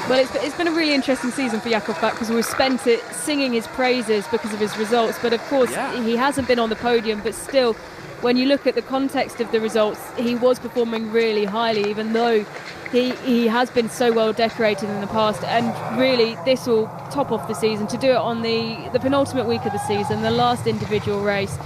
Well, it's been a really interesting season for Jakov Fak because we've spent it singing his praises because of his results. But of course, he hasn't been on the podium. But still, when you look at the context of the results, he was performing really highly, even though he has been so well decorated in the past. And really, this will top off the season. To do it on the penultimate week of the season, the last individual race,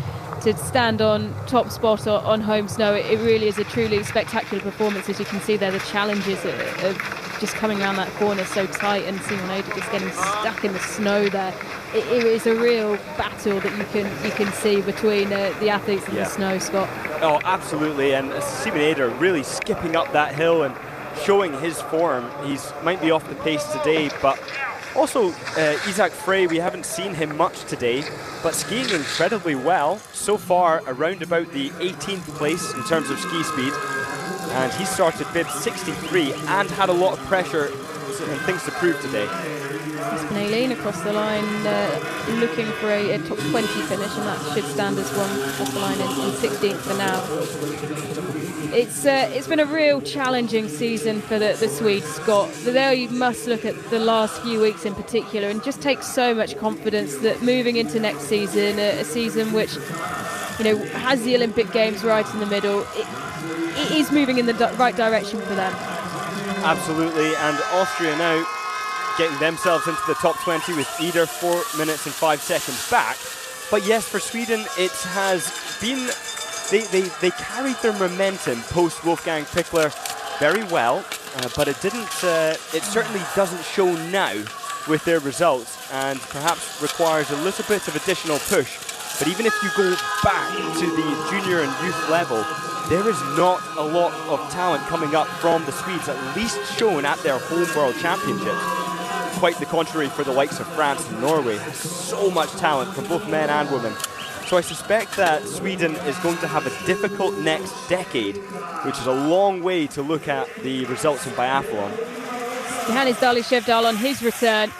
to stand on top spot on home snow, it really is a truly spectacular performance. As you can see there, the challenges of just coming around that corner so tight, and Simon Eder just getting stuck in the snow there. It is a real battle that you can see between the athletes and the snow, Scott. Oh, absolutely, and Simon Eder really skipping up that hill and showing his form. He's might be off the pace today, but also Isaac Frey, we haven't seen him much today, but skiing incredibly well so far, around about the 18th place in terms of ski speed. And he started bib 63 and had a lot of pressure and things to prove today. Spinelli across the line, looking for a top 20 finish, and that should stand as one across the line in 16th for now. It's been a real challenging season for the Swedes, Scott. There you must look at the last few weeks in particular and just take so much confidence that moving into next season, a season which, you know, has the Olympic Games right in the middle, it is moving in the right direction for them. Absolutely, and Austria now getting themselves into the top 20 with either 4 minutes and 5 seconds back. But yes, for Sweden, it has been, they carried their momentum post Wolfgang Pichler very well, but it certainly doesn't show now with their results, and perhaps requires a little bit of additional push. But even if you go back to the junior and youth level, there is not a lot of talent coming up from the Swedes, at least shown at their home World Championships. Quite the contrary for the likes of France and Norway. So much talent from both men and women. So I suspect that Sweden is going to have a difficult next decade, which is a long way to look at the results in biathlon. Johannes Dalishevdal on his return,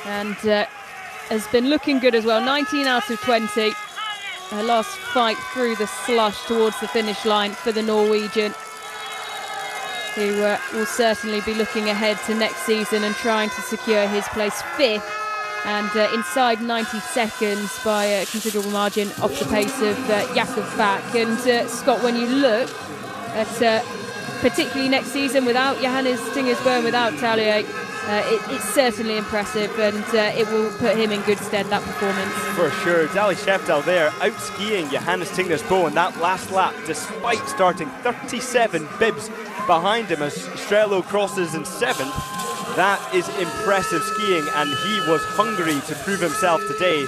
and has been looking good as well. 19 out of 20. Last fight through the slush towards the finish line for the Norwegian, who will certainly be looking ahead to next season and trying to secure his place 5th, and inside 90 seconds by a considerable margin off the pace of Jakov Fak. And Scott, when you look at particularly next season without Johannes Tingersbø, without Tallier, it's certainly impressive, and it will put him in good stead, that performance. For sure. Dali Shefdal there out skiing Johannes Tingersbø in that last lap, despite starting 37 bibs behind him as Strelo crosses in 7th. That is impressive skiing, and he was hungry to prove himself today.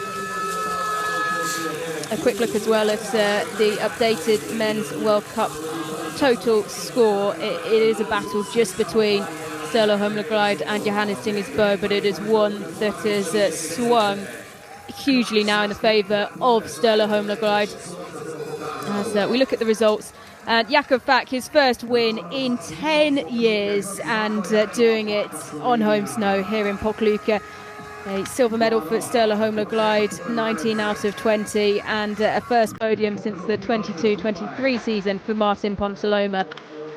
A quick look as well at the updated Men's World Cup total score. It is a battle just between Sturla Holmgren and Johannes Tingersbø, but it is one that has swung hugely now in the favour of Sturla Holmgren. As we look at the results, and Jakov Fak, his first win in 10 years, and doing it on home snow here in Pokljuka. A silver medal for Sturla Holmgren, 19 out of 20, and a first podium since the 22-23 season for Martin Ponsiluoma.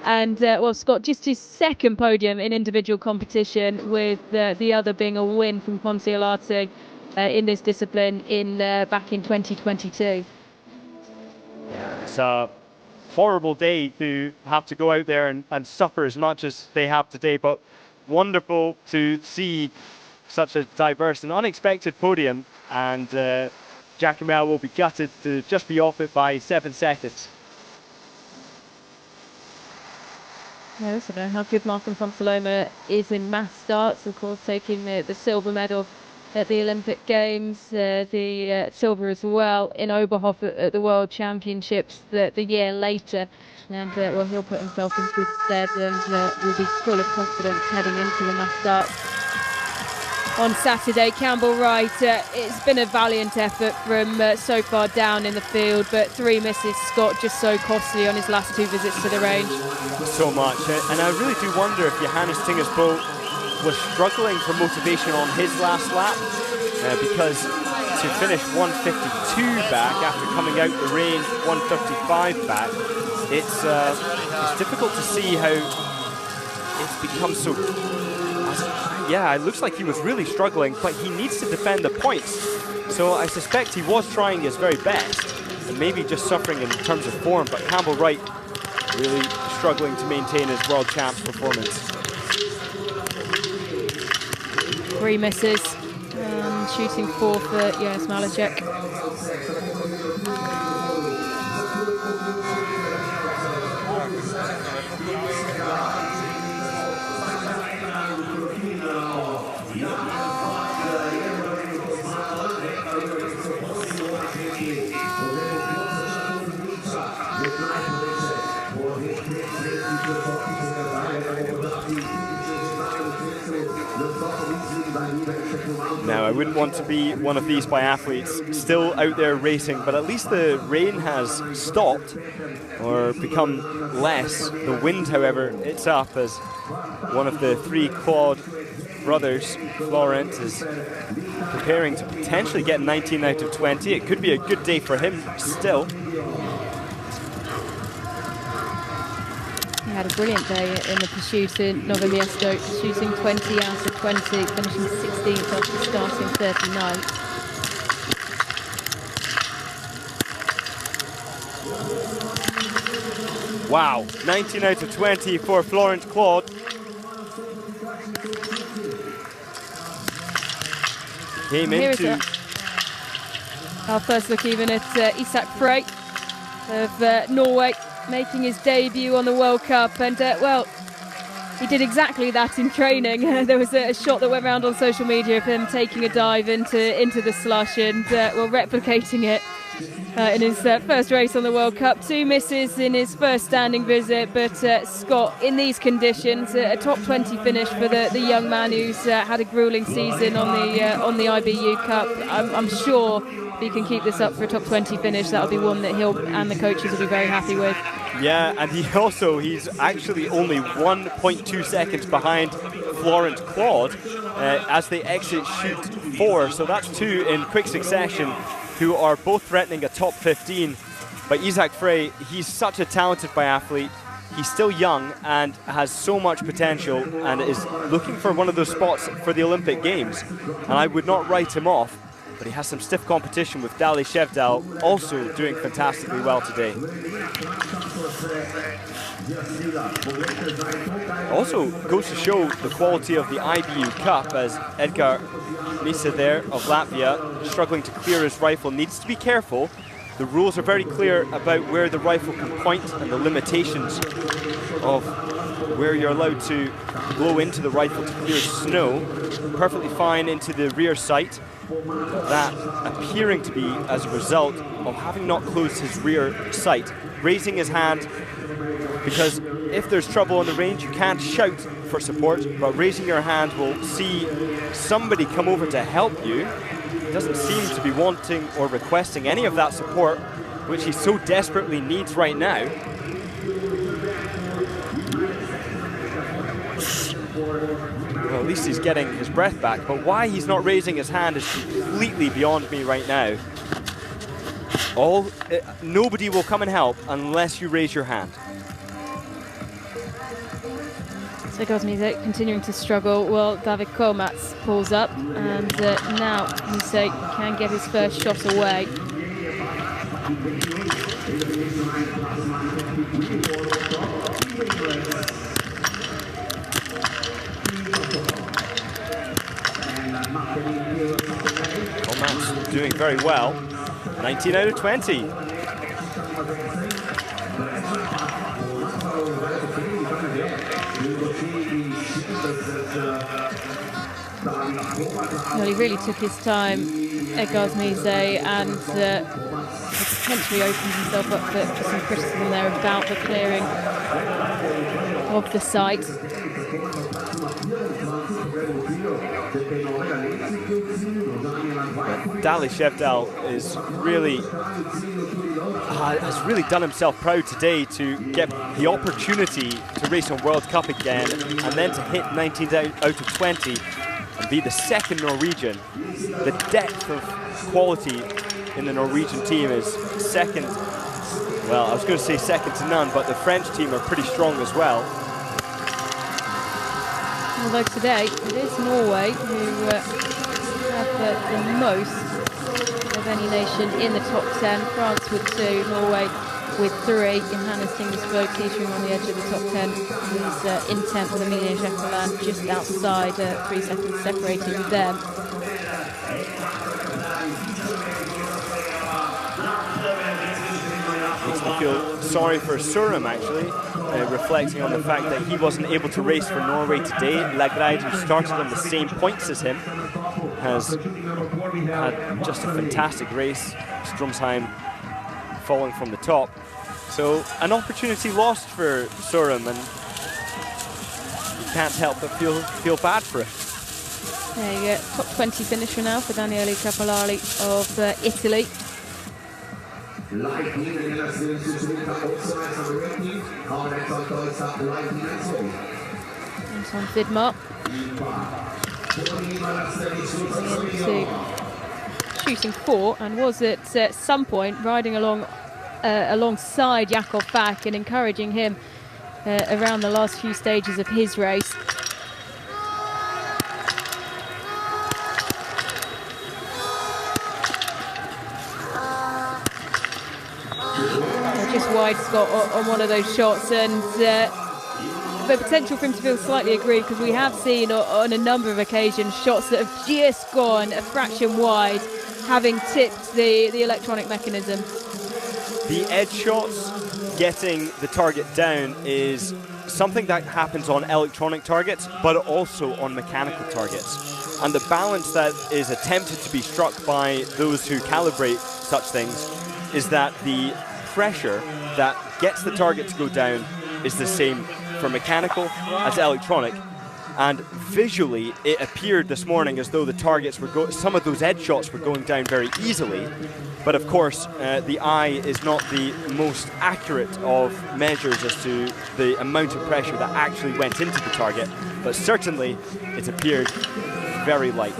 And, well, Scott, just his second podium in individual competition, with the other being a win from Ponsiluoma in this discipline back in 2022. It's a horrible day to have to go out there and suffer as much as they have today, but wonderful to see such a diverse and unexpected podium, and Giacomo will be gutted to just be off it by 7 seconds. Yeah, listen, how good Martin Ponsiluoma is in mass starts, of course, taking the silver medal at the Olympic Games, the silver as well in Oberhof at the World Championships the year later. And well, he'll put himself in good stead, and will be full of confidence heading into the mass start on Saturday. Campbell Wright, it's been a valiant effort from so far down in the field, but 3 misses, Scott, just so costly on his last 2 visits to the range. So much, and I really do wonder if Johannes Tingersbø was struggling for motivation on his last lap, because to finish 152 back after coming out the range 155 back, it's difficult to see how it's become so. Yeah, it looks like he was really struggling, but he needs to defend the points. So I suspect he was trying his very best, and maybe just suffering in terms of form, but Campbell Wright really struggling to maintain his World Champs performance. 3 misses, shooting 4 for Jonas Malacek. Now, I wouldn't want to be one of these biathletes still out there racing, but at least the rain has stopped or become less. The wind, however, it's up as one of the 3 quad brothers, Florent, is preparing to potentially get 19 out of 20. It could be a good day for him still. He had a brilliant day in the pursuit in Nowe Miasto, shooting 20 out of 20, finishing 16th after starting 39th. Wow, 19 out of 20 for Florent Claude. Came into our first look even at Isak Frey of Norway, making his debut on the World Cup, and well, he did exactly that in training. There was a shot that went around on social media of him taking a dive into the slush and well, replicating it in his first race on the World Cup. 2 misses in his first standing visit, but Scott, in these conditions, a top 20 finish for the young man who's had a grueling season on the IBU Cup. I'm sure if he can keep this up for a top 20 finish, that'll be one that he'll and the coaches will be very happy with. Yeah, and he's actually only 1.2 seconds behind Florent Claude as they exit chute 4. So that's 2 in quick succession who are both threatening a top 15. But Isak Frey, he's such a talented biathlete. He's still young and has so much potential and is looking for one of those spots for the Olympic Games. And I would not write him off, but he has some stiff competition with Dali Shevdal also doing fantastically well today. Also goes to show the quality of the IBU Cup, as Edgar Misa there of Latvia, struggling to clear his rifle, needs to be careful. The rules are very clear about where the rifle can point and the limitations of where you're allowed to blow into the rifle to clear snow. Perfectly fine into the rear sight. That appearing to be as a result of having not closed his rear sight. Raising his hand, because if there's trouble on the range, you can't shout for support, but raising your hand will see somebody come over to help you. He doesn't seem to be wanting or requesting any of that support, which he so desperately needs right now. Well, at least he's getting his breath back, but why he's not raising his hand is completely beyond me right now. Nobody will come and help unless you raise your hand. So Gosmize continuing to struggle. Well, David Komats pulls up, and now Mise can get his first shot away. Komats doing very well. 19 out of 20. Well, he really took his time, Edgars Mise, and potentially opened himself up for some criticism there about the clearing of the site. Dali Shevdal is really has really done himself proud today to get the opportunity to race on World Cup again and then to hit 19 out of 20 and be the second Norwegian. The depth of quality in the Norwegian team is second, well, I was going to say second to none, but the French team are pretty strong as well. Although today it is Norway who have the most of any nation in the top 10. France with 2, Norway with 3. Johannes Tingesberg teetering on the edge of the top 10. He's in 10th with Emilia Jacquelin just outside, 3 seconds separating them. Makes me feel sorry for Sørum actually, reflecting on the fact that he wasn't able to race for Norway today. Lagride, who started on the same points as him, has had just a fantastic race. Stromsheim falling from the top. So an opportunity lost for Sørum, and you can't help but feel bad for him. There you go, top 20 finisher now for Daniele Capolari of Italy. Anton Vidmar. Into shooting 4, and was at some point riding alongside Jakov Fak and encouraging him around the last few stages of his race. Just wide, Scott, on one of those shots, and the potential for him to feel slightly aggrieved, because we have seen on a number of occasions shots that have just gone a fraction wide, having tipped the electronic mechanism. The edge shots, getting the target down, is something that happens on electronic targets, but also on mechanical targets. And the balance that is attempted to be struck by those who calibrate such things is that the pressure that gets the target to go down is the same for mechanical as electronic. And visually, it appeared this morning as though the targets were some of those edge shots were going down very easily. But of course, the eye is not the most accurate of measures as to the amount of pressure that actually went into the target. But certainly, it appeared very light.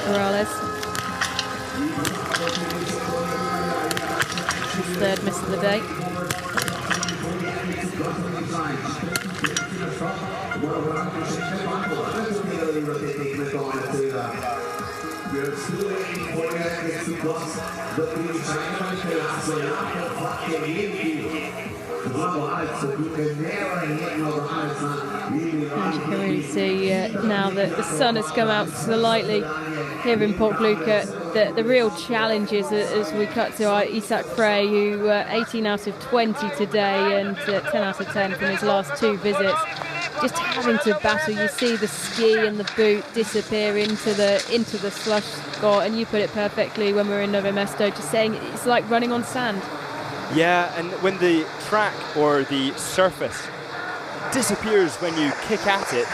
Morales. Third miss of the day. And you can really see now that the sun has come out slightly here in Pokljuka. The real challenges as we cut to Isak Frey, who 18 out of 20 today and 10 out of 10 from his last 2 visits. Just having to battle. You see the ski and the boot disappear into the slush, Scott, and you put it perfectly when we were in Nowe Mesto, just saying it's like running on sand. Yeah, and when the track or the surface disappears when you kick at it,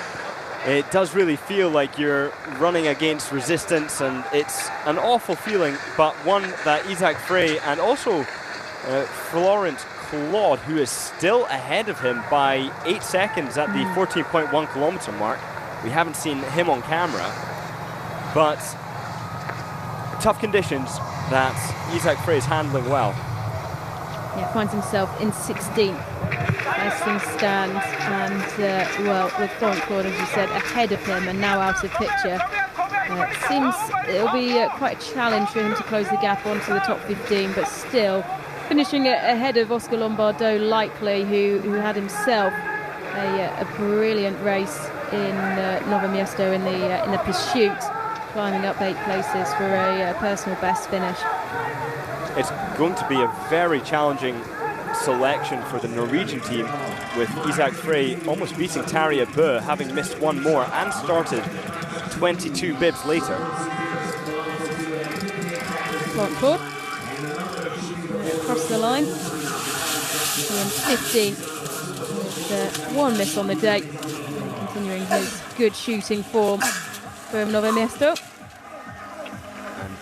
it does really feel like you're running against resistance, and it's an awful feeling, but one that Isak Frey and also Florent Claude, who is still ahead of him by 8 seconds at the 14.1 kilometer mark. We haven't seen him on camera, but tough conditions that Isak Frey is handling well. Yeah, finds himself in 16th as things stand, and well, with Florent Claude, as you said, ahead of him and now out of picture. It seems it'll be quite a challenge for him to close the gap onto the top 15, but still finishing ahead of Oscar Lombardo, likely, who had himself a brilliant race in Nowe Mesto in the pursuit, climbing up 8 places for a personal best finish. It's going to be a very challenging selection for the Norwegian team, with Isak Frey almost beating Tarjei Bø, having missed one more and started 22 bibs later. Florent Claude across the line, in 15th with 1 miss on the day, continuing his good shooting form from Nowe Mesto. And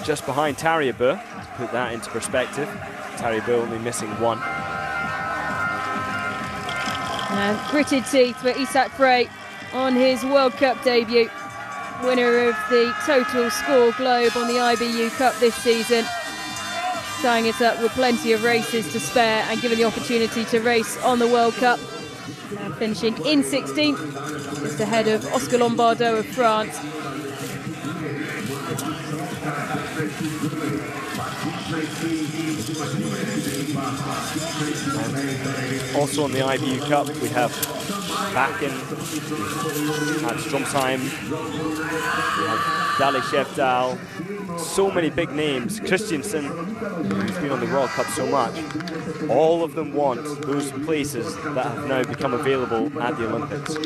just behind Tarjei Bø, to put that into perspective, Tarjei Bø only missing 1. And gritted teeth for Isak Frey on his World Cup debut. Winner of the total score globe on the IBU Cup this season. Tying it up with plenty of races to spare and given the opportunity to race on the World Cup. And finishing in 16th, just ahead of Oscar Lombardo of France. Also on the IBU Cup, we have Bakken at Stromsheim, we have Dale Shevdal, so many big names, Christiansen, who's been on the World Cup so much. All of them want those places that have now become available at the Olympics.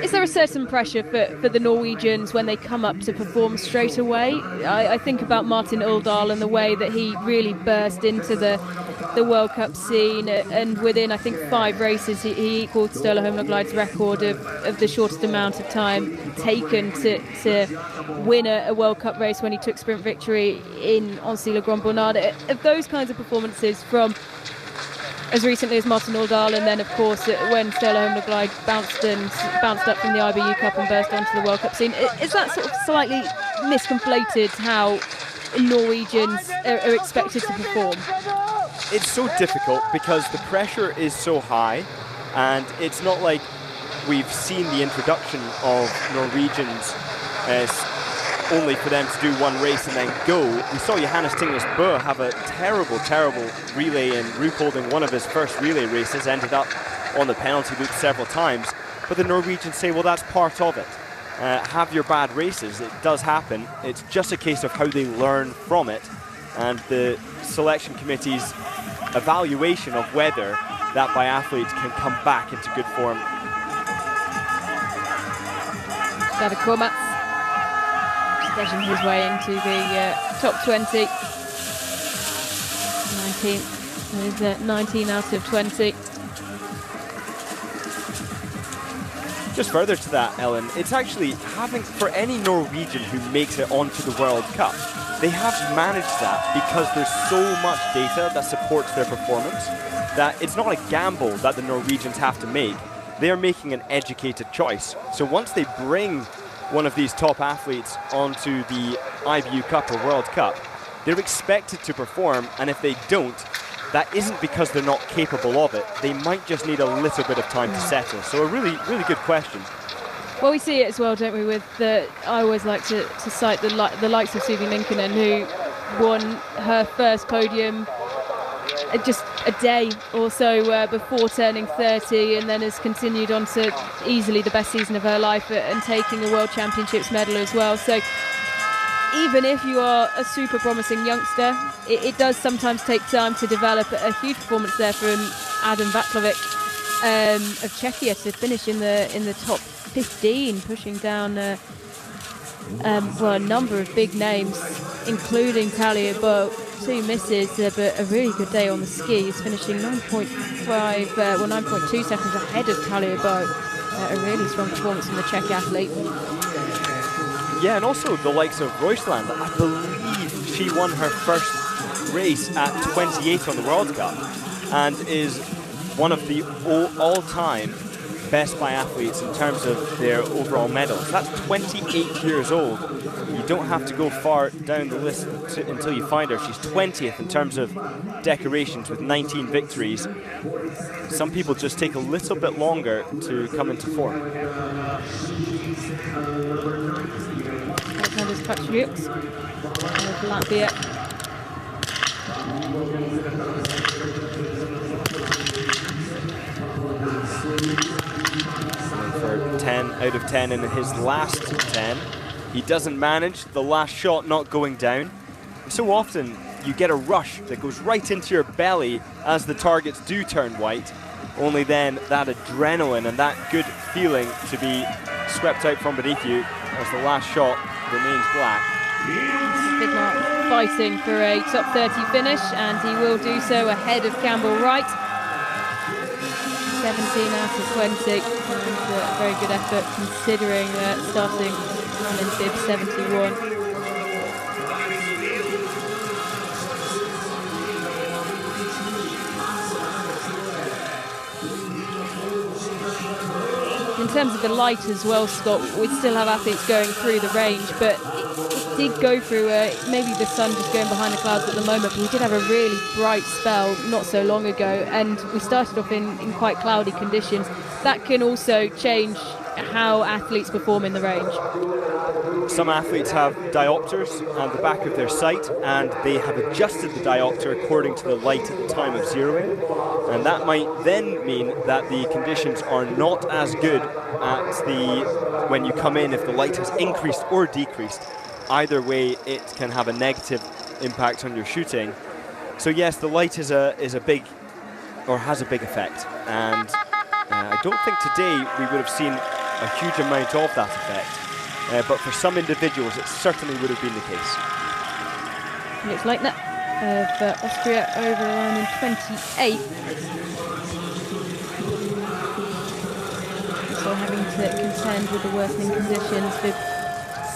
Is there a certain pressure for the Norwegians when they come up to perform straight away? I think about Martin Uldal and the way that he really burst into the World Cup scene, and within, I think, 5 races, he equalled Sturla Holmberg's record of the shortest amount of time taken to win a World Cup race when he took sprint victory in Annecy-le-Grand Bonnard. Of those kinds of performances from as recently as Martin Nordahl, and then of course when Stella Holmberg bounced up from the IBU Cup and burst onto the World Cup scene. Is that sort of slightly misconflated how Norwegians are expected to perform? It's so difficult because the pressure is so high, and it's not like we've seen the introduction of Norwegians only for them to do one race and then go. We saw Johannes Tingnes Bø have a terrible relay in Ruhpolding, one of his first relay races, ended up on the penalty loop several times. But the Norwegians say, well, that's part of it. Have your bad races, it does happen. It's just a case of how they learn from it, and the selection committee's evaluation of whether that biathletes can come back into good form. David Kormats stretching his way into the top 20. 19 out of 20. Just further to that, Ellen, it's actually having, for any Norwegian who makes it onto the World Cup, they have managed that because there's so much data that supports their performance that it's not a gamble that the Norwegians have to make. They're making an educated choice. So once they bring one of these top athletes onto the IBU Cup or World Cup, they're expected to perform, and if they don't, that isn't because they're not capable of it. They might just need a little bit of time to settle. So a really good question. Well, we see it as well, don't we, with I always like to cite the likes of Suvi Minkkinen, who won her first podium just a day or so before turning 30, and then has continued on to easily the best season of her life and taking a World Championships medal as well. So even if you are a super promising youngster, it does sometimes take time to develop. A huge performance there from Adam Vaclavic of Czechia to finish in the top 15, pushing down a number of big names, including Talia Bo. 2 misses, but a really good day on the skis, finishing 9.2 seconds ahead of Talia Bo. A really strong performance from the Czech athlete. Yeah, and also the likes of Roysland. I believe she won her first race at 28 on the World Cup and is one of the all-time best biathletes in terms of their overall medals. That's 28 years old. You don't have to go far down the list until you find her. She's 20th in terms of decorations with 19 victories. Some people just take a little bit longer to come into form. Alexander Pokljuka of Latvia. For 10 out of 10 in his last 10. He doesn't manage, the last shot not going down. So often you get a rush that goes right into your belly as the targets do turn white, only then that adrenaline and that good feeling to be swept out from beneath you as the last shot remains black. Vidmar fighting for a top 30 finish, and he will do so ahead of Campbell Wright. 17 out of 20, and a very good effort considering starting in bib 71. In terms of the light as well, Scott, we still have athletes going through the range, but it did go through maybe the sun just going behind the clouds at the moment, but we did have a really bright spell not so long ago, and we started off in quite cloudy conditions. That can also change how athletes perform in the range. Some athletes have diopters on the back of their sight, and they have adjusted the diopter according to the light at the time of zeroing, and that might then mean that the conditions are not as good when you come in if the light has increased or decreased. Either way, it can have a negative impact on your shooting. So yes, the light has a big effect, and I don't think today we would have seen a huge amount of that effect, but for some individuals it certainly would have been the case. Looks like that of Austria over the line in 28. So having to contend with the worsening conditions with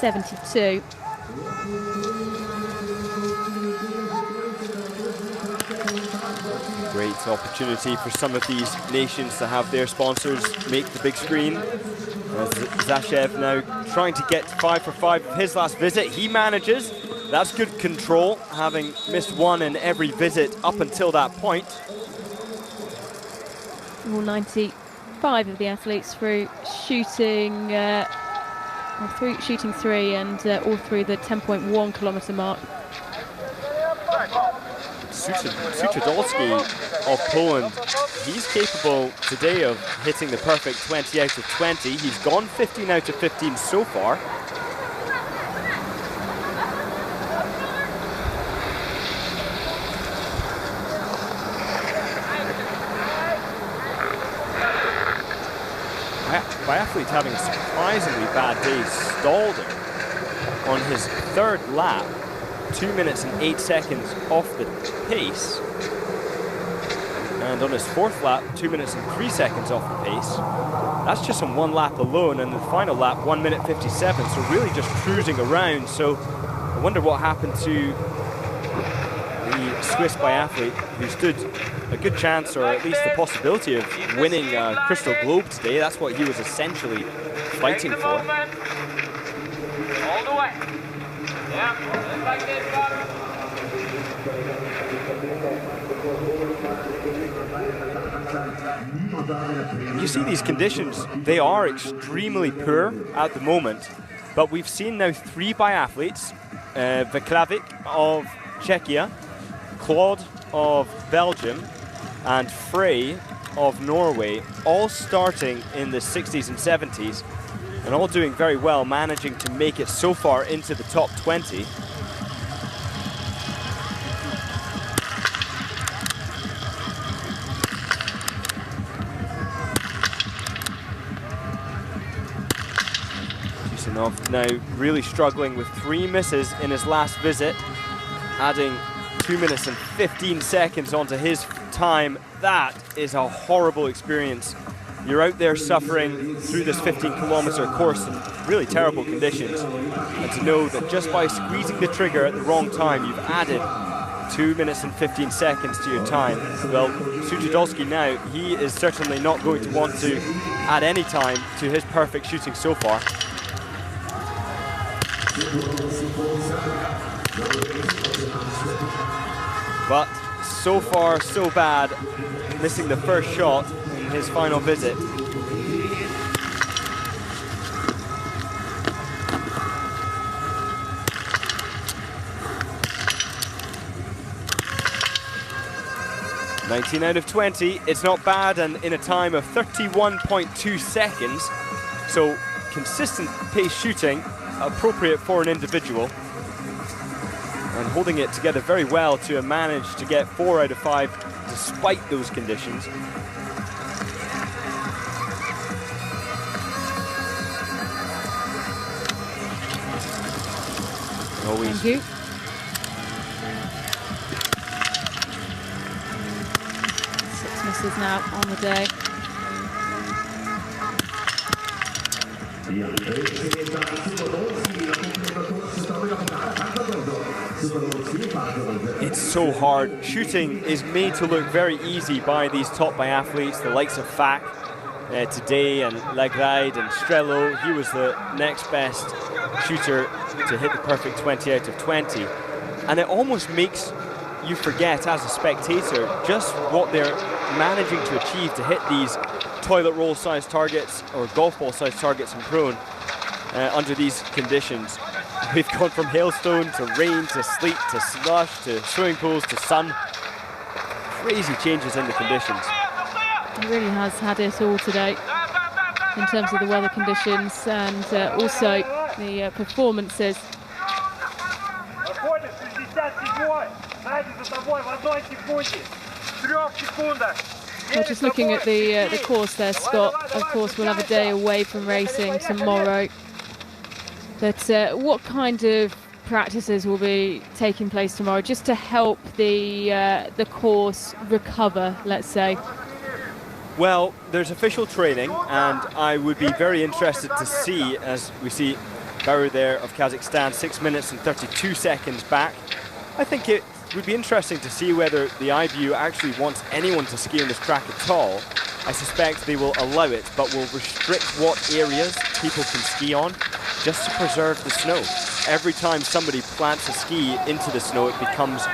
72. Great It's an opportunity for some of these nations to have their sponsors make the big screen. Zashev now trying to get 5 for 5 of his last visit. He manages. That's good control, having missed one in every visit up until that point. All 95 of the athletes through shooting, shooting 3 and all through the 10.1 kilometre mark. Suchodolski of Poland, he's capable today of hitting the perfect 20 out of 20. He's gone 15 out of 15 so far. Biathlete having a surprisingly bad day, stalled him on his 3rd lap, 2 minutes and 8 seconds off the pace. And on his 4th lap, 2 minutes and 3 seconds off the pace. That's just on 1 lap alone, and the final lap, 1 minute 57, so really just cruising around. So I wonder what happened to the Swiss biathlete, who stood a good chance, or at least the possibility of winning a Crystal Globe today. That's what he was essentially fighting for. All the way. Yeah, just like this, You see these conditions, they are extremely poor at the moment, but we've seen now 3 biathletes, Veklavik of Czechia, Claude of Belgium, and Frey of Norway, all starting in the 60s and 70s, and all doing very well, managing to make it so far into the top 20. Now really struggling with 3 misses in his last visit, adding 2 minutes and 15 seconds onto his time. That is a horrible experience. You're out there suffering through this 15-kilometer course in really terrible conditions, and to know that just by squeezing the trigger at the wrong time, you've added 2 minutes and 15 seconds to your time. Well, Suchodolski now, he is certainly not going to want to add any time to his perfect shooting so far. But so far, so bad, missing the first shot in his final visit. "19 out of 20, it's not bad, and in a time of 31.2 seconds, so consistent pace shooting, appropriate for an individual, and holding it together very well to manage to get 4 out of 5 despite those conditions. Always. Thank you. Six misses now on the day. It's so hard. Shooting is made to look very easy by these top biathletes, the likes of Fak today, and Legride and Strello. He was the next best shooter to hit the perfect 20 out of 20. And it almost makes you forget as a spectator just what they're managing to achieve to hit these toilet roll size targets or golf ball size targets in prone under these conditions. We've gone from hailstone to rain to sleet to slush to swimming pools to sun. Crazy changes in the conditions. He really has had it all today in terms of the weather conditions and also the performances. Well, just looking at the course there, Scott, of course we'll have a day away from racing tomorrow. But what kind of practices will be taking place tomorrow just to help the course recover, let's say? Well, there's official training, and I would be very interested to see, as we see Baru there of Kazakhstan, 6 minutes and 32 seconds back. I think would be interesting to see whether the IBU actually wants anyone to ski on this track at all. I suspect they will allow it, but will restrict what areas people can ski on, just to preserve the snow. Every time somebody plants a ski into the snow, it becomes,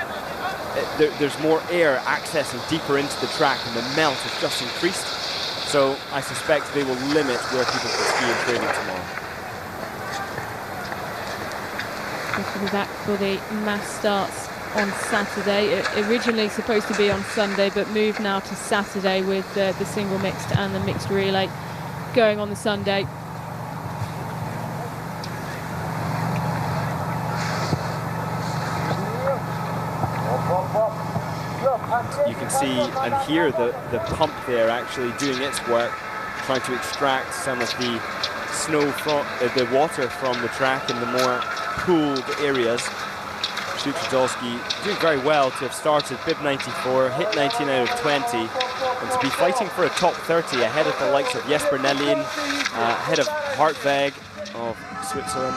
there's more air accessing deeper into the track, and the melt has just increased. So I suspect they will limit where people can ski in training tomorrow. We'll be back for the mass starts on Saturday. Originally supposed to be on Sunday, but moved now to Saturday with the single mixed and the mixed relay going on the Sunday. You can see and hear the pump there actually doing its work, trying to extract some of the snow from the water from the track in the more pooled areas. Szczytolski doing very well to have started bib 94, hit 19 out of 20, and to be fighting for a top 30 ahead of the likes of Jesper Nelin, ahead of Hartweg of Switzerland.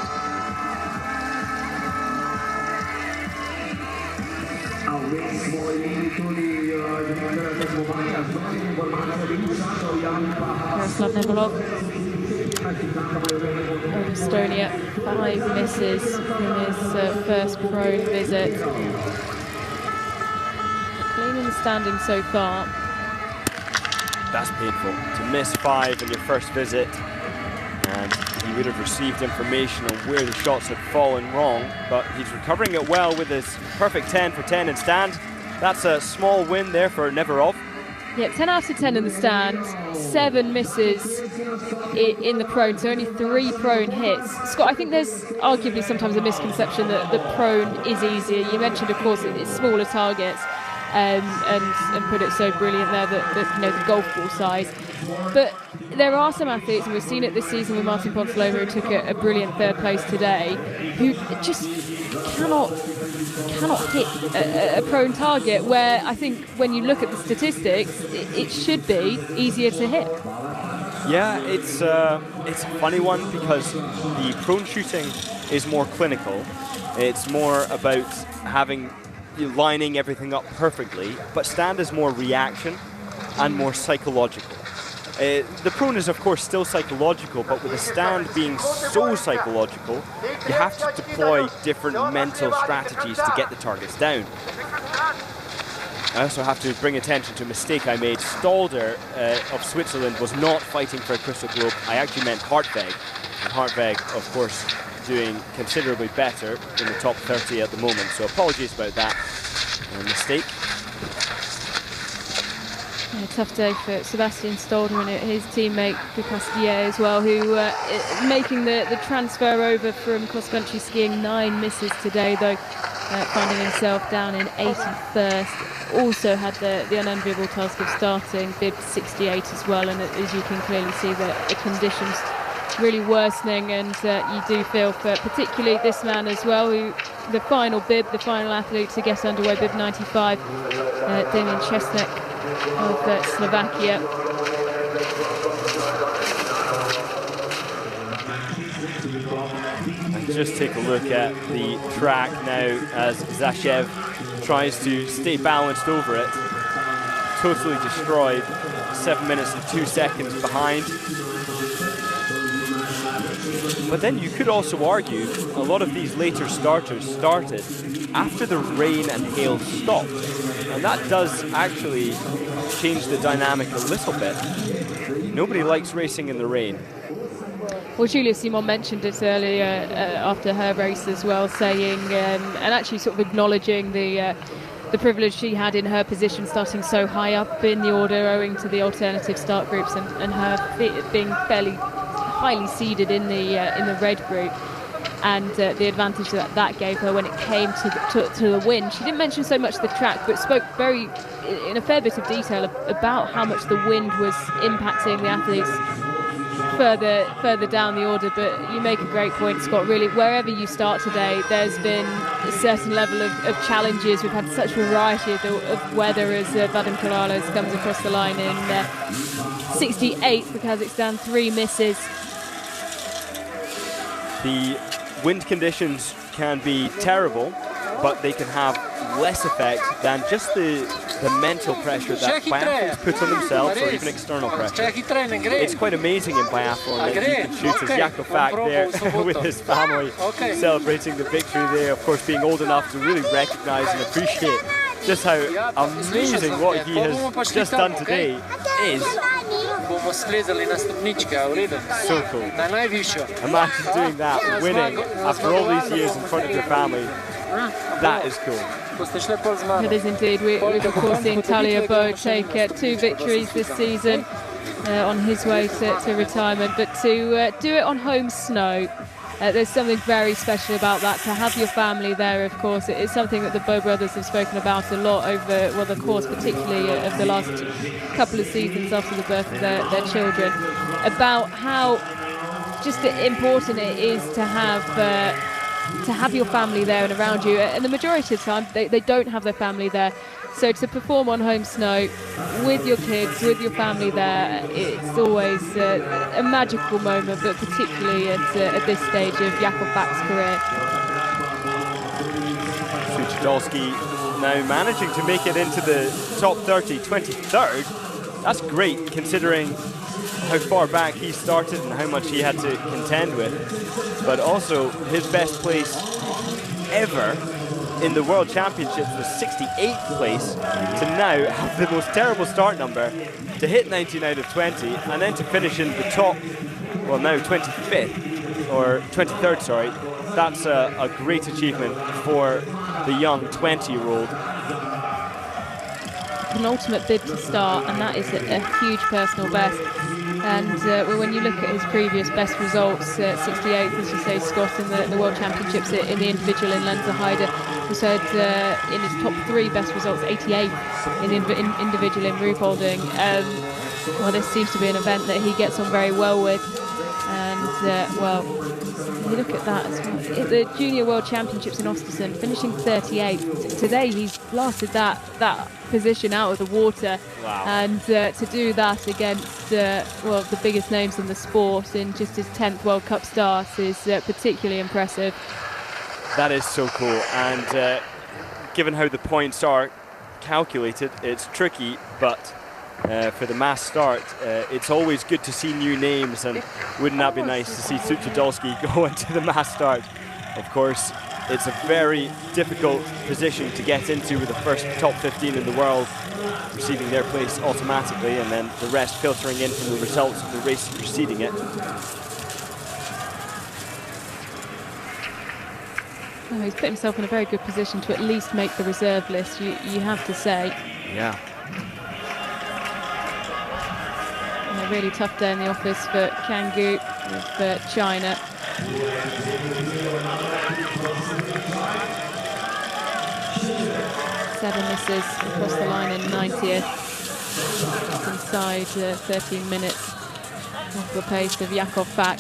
Jaroslav Nevolov of Estonia, 5 misses from his first pro visit. Clean in the standing so far. That's painful, to miss 5 in your first visit, and he would have received information on where the shots had fallen wrong, but he's recovering it well with his perfect 10 for 10 in stand. That's a small win there for Neverov. Yeah, 10 out of 10 in the stand, 7 misses in the prone, so only 3 prone hits. Scott, I think there's arguably sometimes a misconception that the prone is easier. You mentioned, of course, it's smaller targets, and put it so brilliant there that you know, the golf ball size. But there are some athletes, and we've seen it this season with Martin Ponsiluoma, who took a brilliant 3rd place today, who just cannot hit a prone target, where I think when you look at the statistics, it should be easier to hit. Yeah, it's a funny one because the prone shooting is more clinical. It's more about lining everything up perfectly, but stand is more reaction and more psychological. The prone is of course still psychological, but with a stand being so psychological, you have to deploy different mental strategies to get the targets down. I also have to bring attention to a mistake I made. Stalder of Switzerland was not fighting for a crystal globe. I actually meant Hartweg. And Hartweg, of course, doing considerably better in the top 30 at the moment. So apologies about that mistake. Yeah, tough day for Sebastian Stalder and his teammate Ducastier as well, who making the transfer over from cross-country skiing. 9 misses today, though, finding himself down in 81st. Also had the unenviable task of starting bib 68 as well, and as you can clearly see, the conditions really worsening, and you do feel for particularly this man as well, who the final athlete to get underway, bib 95, Damian Chesnek of Slovakia. And just take a look at the track now as Zashev tries to stay balanced over it. Totally destroyed, 7 minutes and 2 seconds behind. But then you could also argue a lot of these later starters started after the rain and hail stopped. And that does actually change the dynamic a little bit. Nobody likes racing in the rain. Well, Julia Simon mentioned it earlier after her race as well, saying, and actually sort of acknowledging the privilege she had in her position, starting so high up in the order owing to the alternative start groups, and her being fairly highly seeded in the red group, and the advantage that gave her when it came to the wind. She didn't mention so much the track, but spoke in a fair bit of detail about how much the wind was impacting the athletes further down the order. But you make a great point, Scott. Really, wherever you start today, there's been a certain level of challenges. We've had such a variety of weather as Vadim Korales comes across the line in 68 for Kazakhstan, 3 misses. The wind conditions can be terrible, but they can have less effect than just the mental pressure that biathletes put on themselves, or even external pressure. It's quite amazing in biathlon that you can shoot as Jakov Fak there with his family celebrating the victory there, of course being old enough to really recognize and appreciate just how amazing what he has just done today is. So cool. Imagine doing that, winning after all these years in front of your family. That is cool. It is indeed. We've of course seen Talia Bo take 2 victories this season on his way to retirement, but to do it on home snow, there's something very special about that. To have your family there, of course, it's something that the Bo brothers have spoken about a lot over, well, the course particularly of the last couple of seasons after the birth of their children, about how just important it is to have your family there and around you. And the majority of the time, they don't have their family there. So to perform on home snow with your kids, with your family there, it's always a magical moment, but particularly at this stage of Jakov Fak's career. Suchodolski now managing to make it into the top 30, 23rd. That's great considering how far back he started and how much he had to contend with. But also his best place ever in the World Championships was 68th place, to now have the most terrible start number, to hit 19 out of 20, and then to finish in the top, well now 25th, or 23rd, sorry. That's a great achievement for the young 20-year-old. An ultimate bid to start, and that is a huge personal best. And when you look at his previous best results, 68th, as you say, Scott, in the World Championships in the individual in Lenzerheide, he said in his top 3 best results, 88th in individual in Ruhpolding. Well, this seems to be an event that he gets on very well with. And, well, you look at that as well. At the Junior World Championships in Östersund, finishing 38th. Today, he's blasted that position out of the water. Wow. And to do that against, well, the biggest names in the sport in just his 10th World Cup start is particularly impressive. That is so cool. And given how the points are calculated, it's tricky, but for the mass start, it's always good to see new names, and wouldn't that be nice to see Suchodolski go into the mass start? Of course, it's a very difficult position to get into, with the first top 15 in the world receiving their place automatically, and then the rest filtering in from the results of the race preceding it. Oh, he's put himself in a very good position to at least make the reserve list, you have to say. Yeah. And a really tough day in the office for Kangoo with China. Seven misses across the line in 90th. Just inside 13 minutes off the pace of Jakov Fak.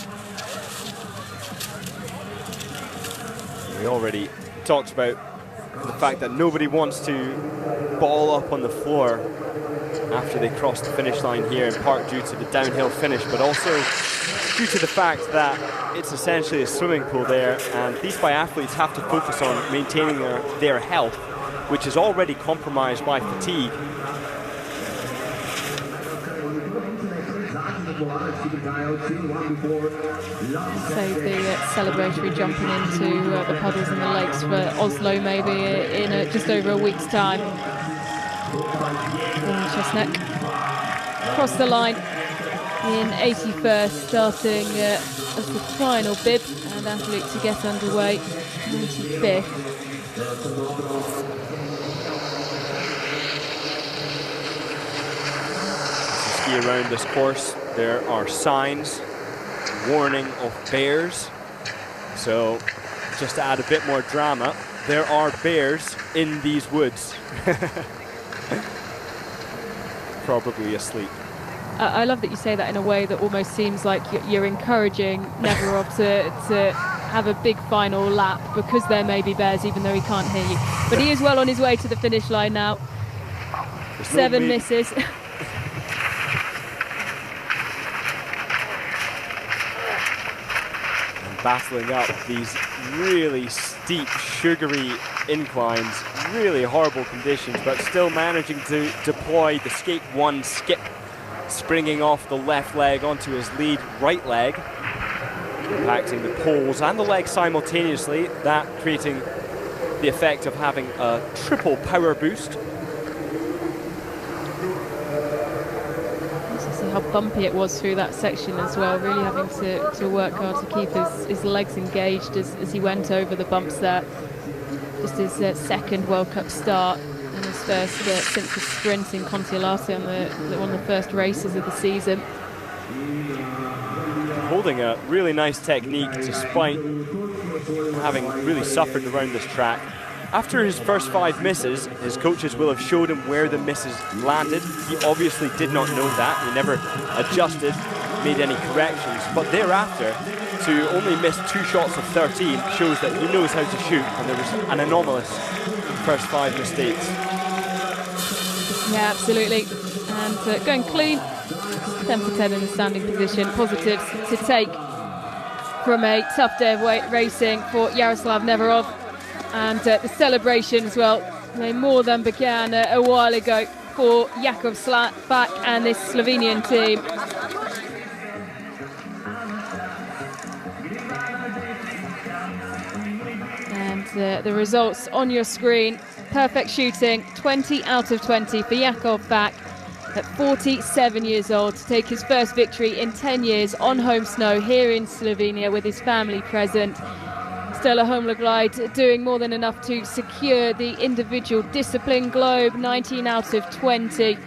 We already talked about the fact that nobody wants to ball up on the floor after they cross the finish line here, in part due to the downhill finish, but also due to the fact that it's essentially a swimming pool there, and these biathletes have to focus on maintaining their health, which is already compromised by fatigue. Save the celebratory jumping into the puddles in the lakes for Oslo, maybe in just over a week's time. Chesnek across the line in 81st, starting as the final bib, and athlete to get underway, 95th. Ski around this course, there are signs warning of bears. So just to add a bit more drama, there are bears in these woods. Probably asleep. I love that you say that in a way that almost seems like you're encouraging Neverov to have a big final lap, because there may be bears, even though he can't hear you. But he is well on his way to the finish line now. There's 7 misses. battling up these really steep, sugary inclines, really horrible conditions, but still managing to deploy the skate one skip, springing off the left leg onto his lead right leg, impacting the poles and the leg simultaneously, that creating the effect of having a triple power boost. How bumpy it was through that section as well, really having to work hard to keep his legs engaged as he went over the bumps there. Just his second World Cup start and his first since the sprint in Contiolate on one of the first races of the season. Holding a really nice technique despite having really suffered around this track. After his first 5 misses, his coaches will have showed him where the misses landed. He obviously did not know that. He never adjusted, made any corrections. But thereafter, to only miss 2 shots of 13 shows that he knows how to shoot, and there was an anomalous first 5 mistakes. Yeah, absolutely. And going clean, 10 for 10 in the standing position. Positives to take from a tough day of racing for Yaroslav Neverov. And the celebration as well, they more than began a while ago for Jakov Fak and this Slovenian team. And the results on your screen, perfect shooting, 20 out of 20 for Jakov Fak at 47 years old to take his first victory in 10 years on home snow here in Slovenia with his family present. Stella Holmberg doing more than enough to secure the individual discipline globe, 19 out of 20. You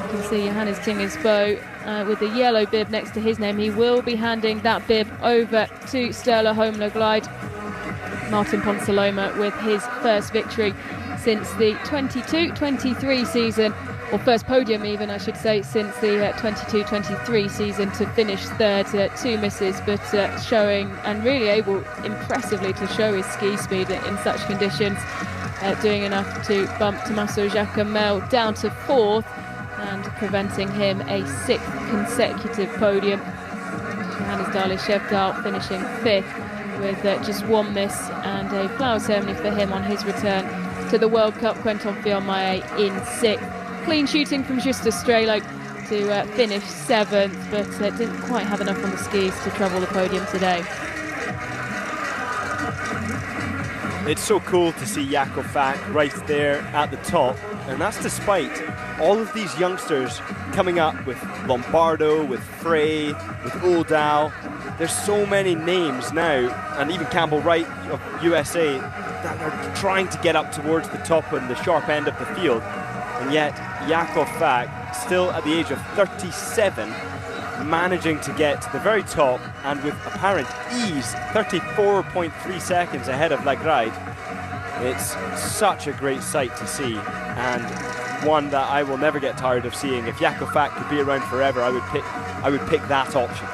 can see Johannes Tingersbo with the yellow bib next to his name. He will be handing that bib over to Stella Holmberg. Martin Ponsaloma with his first victory since the 22-23 season, or first podium even, I should say, since the 22-23 season, to finish third. 2 misses, but showing and really able impressively to show his ski speed in such conditions, doing enough to bump Tommaso Giacomel down to 4th and preventing him a 6th consecutive podium. Johannes Dale-Shevdal finishing 5th with just 1 miss and a flower ceremony for him on his return to the World Cup. Quentin Fiormae in 6th. Clean shooting from Justus Strelo to finish 7th, but didn't quite have enough on the skis to treble the podium today. It's so cool to see Jakov Fak right there at the top, and that's despite all of these youngsters coming up with Lombardo, with Frey, with Oldal. There's so many names now, and even Campbell Wright of USA, that are trying to get up towards the top and the sharp end of the field. And yet, Jakov Fak, still at the age of 37, managing to get to the very top and with apparent ease, 34.3 seconds ahead of Lagride. It's such a great sight to see, and one that I will never get tired of seeing. If Jakov Fak could be around forever, I would pick that option.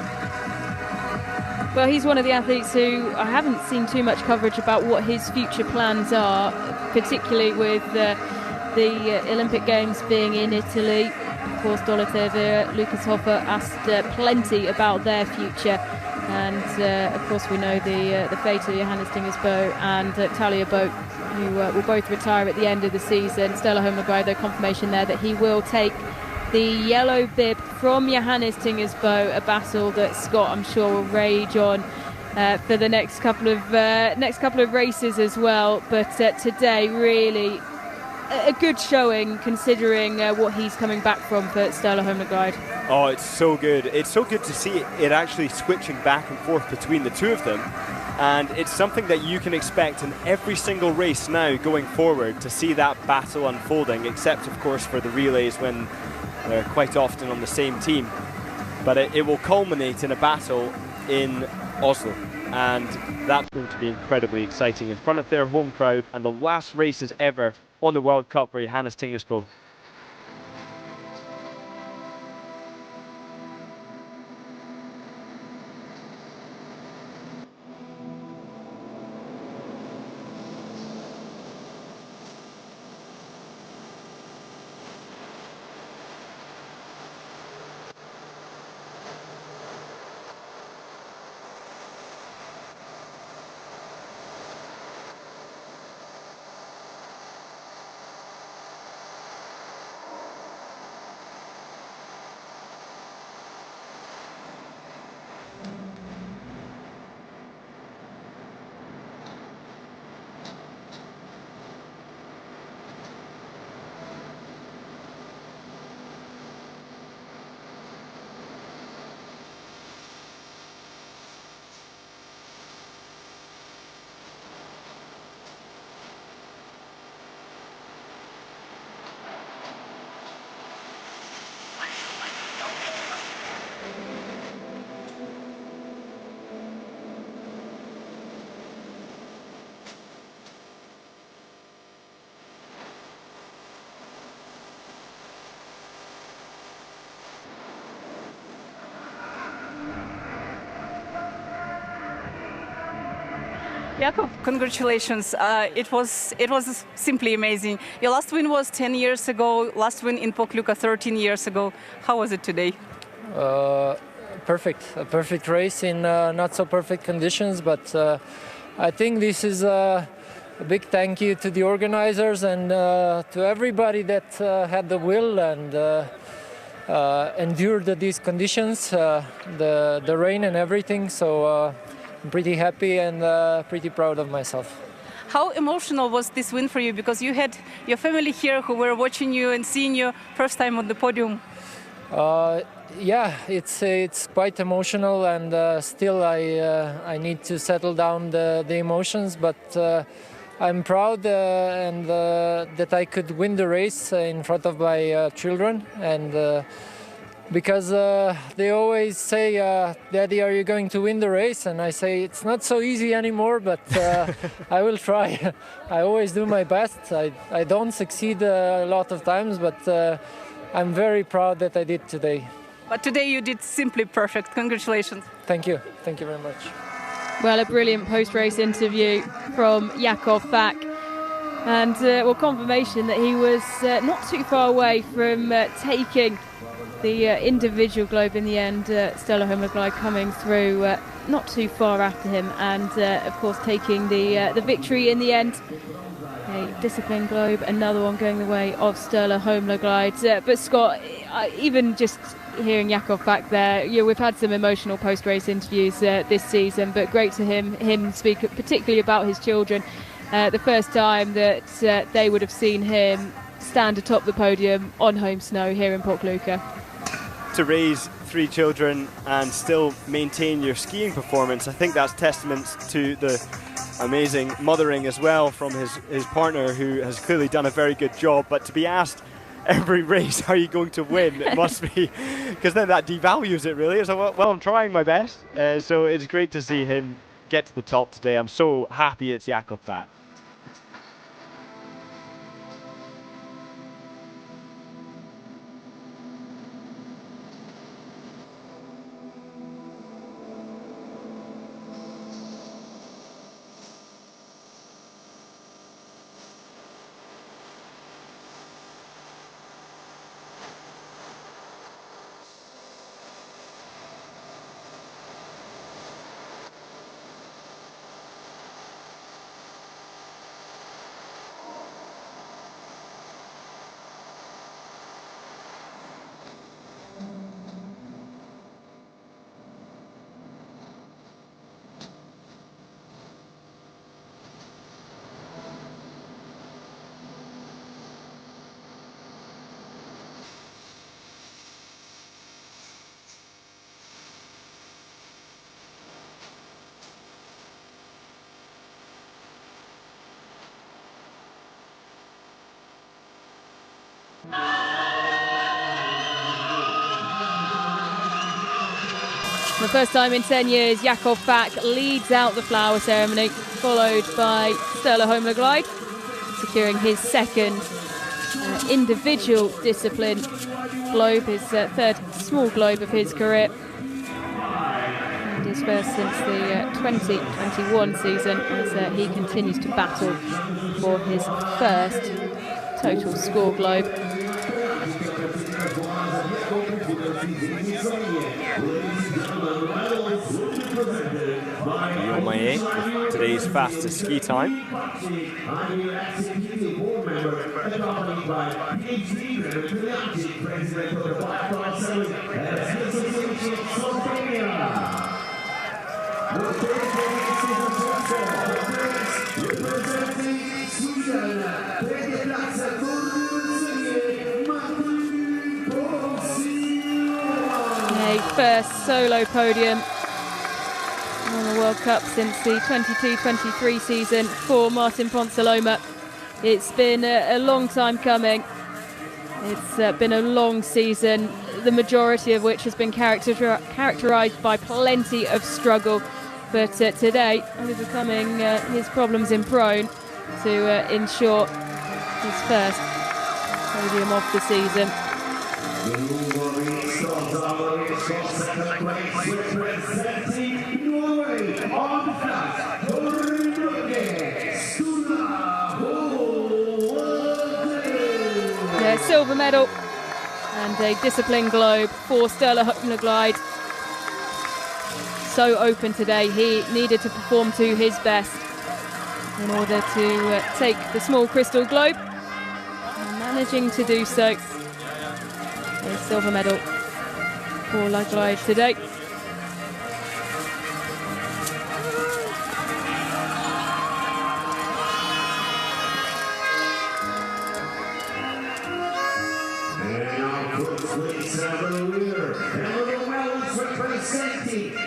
Well, he's one of the athletes who I haven't seen too much coverage about what his future plans are, particularly with the Olympic Games being in Italy. Of course, Dorothea, Lucas Hoffer asked plenty about their future, and of course we know the fate of Johannes Tingersbo and Talia Boat, who will both retire at the end of the season. Stella Holmberg, though, confirmation there that he will take the yellow bib from Johannes Tingersbo, a battle that Scott, I'm sure, will rage on for the next couple of races as well. But today, really a good showing considering what he's coming back from for Stella Holmberg. Oh, it's so good. It's so good to see it actually switching back and forth between the two of them. And it's something that you can expect in every single race now going forward, to see that battle unfolding, except of course for the relays when they're quite often on the same team. But it will culminate in a battle in Oslo, and that's going to be incredibly exciting in front of their home crowd, and the last races ever on the World Cup for Johannes Tingersbo. Jakov, congratulations. It was simply amazing. Your last win was 10 years ago, last win in Pokljuka 13 years ago. How was it today? Perfect. A perfect race in not so perfect conditions, but I think this is a big thank you to the organizers and to everybody that had the will and endured these conditions, the rain and everything. So I'm pretty happy and pretty proud of myself. How emotional was this win for you? Because you had your family here who were watching you and seeing you first time on the podium. Yeah, it's quite emotional, and still I need to settle down the emotions. But I'm proud and that I could win the race in front of my children, and because they always say, "Daddy, are you going to win the race?" And I say it's not so easy anymore, but I will try. I always do my best. I don't succeed a lot of times, but I'm very proud that I did today. But today you did simply perfect. Congratulations. Thank you. Thank you very much. Well, a brilliant post-race interview from Jakov Fak, and confirmation that he was not too far away from taking the individual globe in the end. Stella Holmberg coming through not too far after him, and of course taking the victory in the end. A discipline globe, another one going the way of Stella Holmberg. But Scott, even just hearing Jakov back there, we've had some emotional post-race interviews this season, but great to him speak particularly about his children. The first time that they would have seen him stand atop the podium on home snow here in Pokljuka. To raise 3 children and still maintain your skiing performance, I think that's testament to the amazing mothering as well from his partner, who has clearly done a very good job. But to be asked every race, how are you going to win? It must be, because then that devalues it really. So, well, I'm trying my best. So it's great to see him get to the top today. I'm so happy it's Jakov Fak. The first time in 10 years, Jakov Fak leads out the flower ceremony, followed by Stella Holmberg, securing his second individual discipline globe, his third small globe of his career, and his first since the 2021 season, as he continues to battle for his first total score globe. With today's fastest ski time. A first solo podium on the World Cup since the 22-23 season for Martin Ponsaloma. It's been a long time coming. It's been a long season, the majority of which has been characterised by plenty of struggle. But today, overcoming his problems in prone to ensure his first podium of the season. silver medal and a discipline globe for Sturla Holmlund. So open today, he needed to perform to his best in order to take the small crystal globe, and managing to do so. A silver medal for Holmlund today.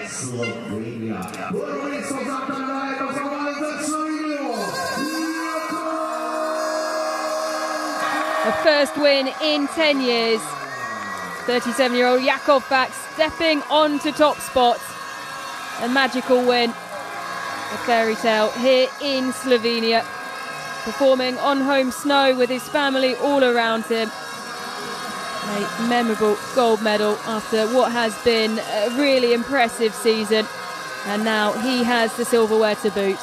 Slovenia. A first win in 10 years. 37-year-old Jakov back stepping onto top spots. A magical win. A fairy tale here in Slovenia. Performing on home snow with his family all around him. A memorable gold medal after what has been a really impressive season, and now he has the silverware to boot.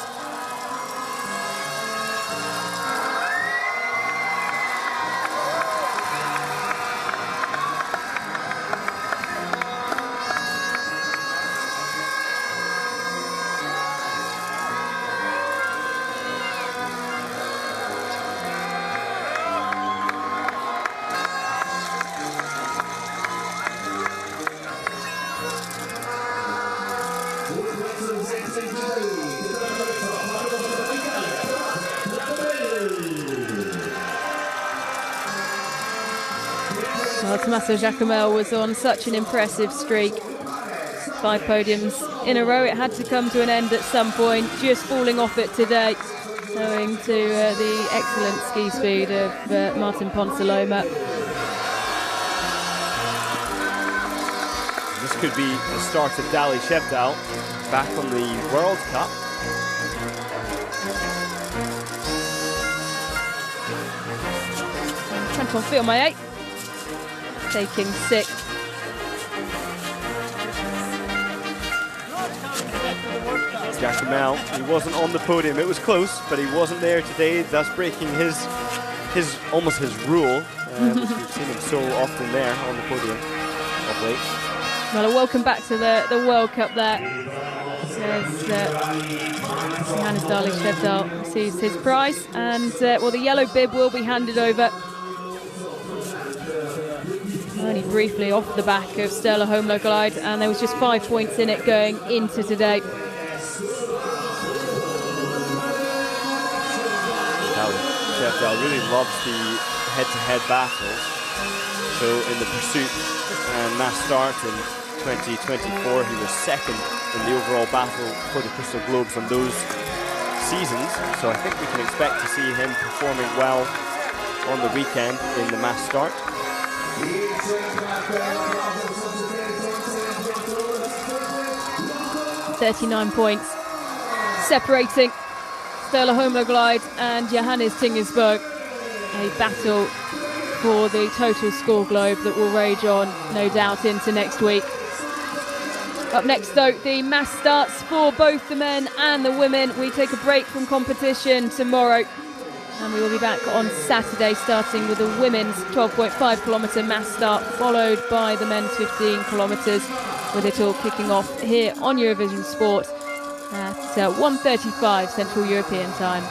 Well, Tommaso Giacomel was on such an impressive streak. 5 podiums in a row. It had to come to an end at some point, just falling off it today, owing to the excellent ski speed of Martin Ponsaloma. This could be the start of Dali Shevdal back on the World Cup. Anton Fielmayer taking 6th. Giacomel, he wasn't on the podium. It was close, but he wasn't there today, thus breaking his almost his rule. Which we've seen him so often there on the podium of late. Well, a welcome back to the World Cup there. As Johannes Dali Shevdal receives his prize, and well, the yellow bib will be handed over. Only briefly off the back of Sturla Holmlund, and there was just 5 points in it going into today. Shevdal really loves the head-to-head battles. So in the pursuit and mass start in 2024, he was second in the overall battle for the Crystal Globes on those seasons. So I think we can expect to see him performing well on the weekend in the mass start. 39 points separating Sturla Holmlund and Johannes Tingesberg. A battle for the total score globe that will rage on, no doubt, into next week. Up next, though, the mass starts for both the men and the women. We take a break from competition tomorrow, and we will be back on Saturday, starting with the women's 12.5 kilometre mass start, followed by the men's 15 kilometres, with it all kicking off here on Eurovision Sport at 1:35 Central European time.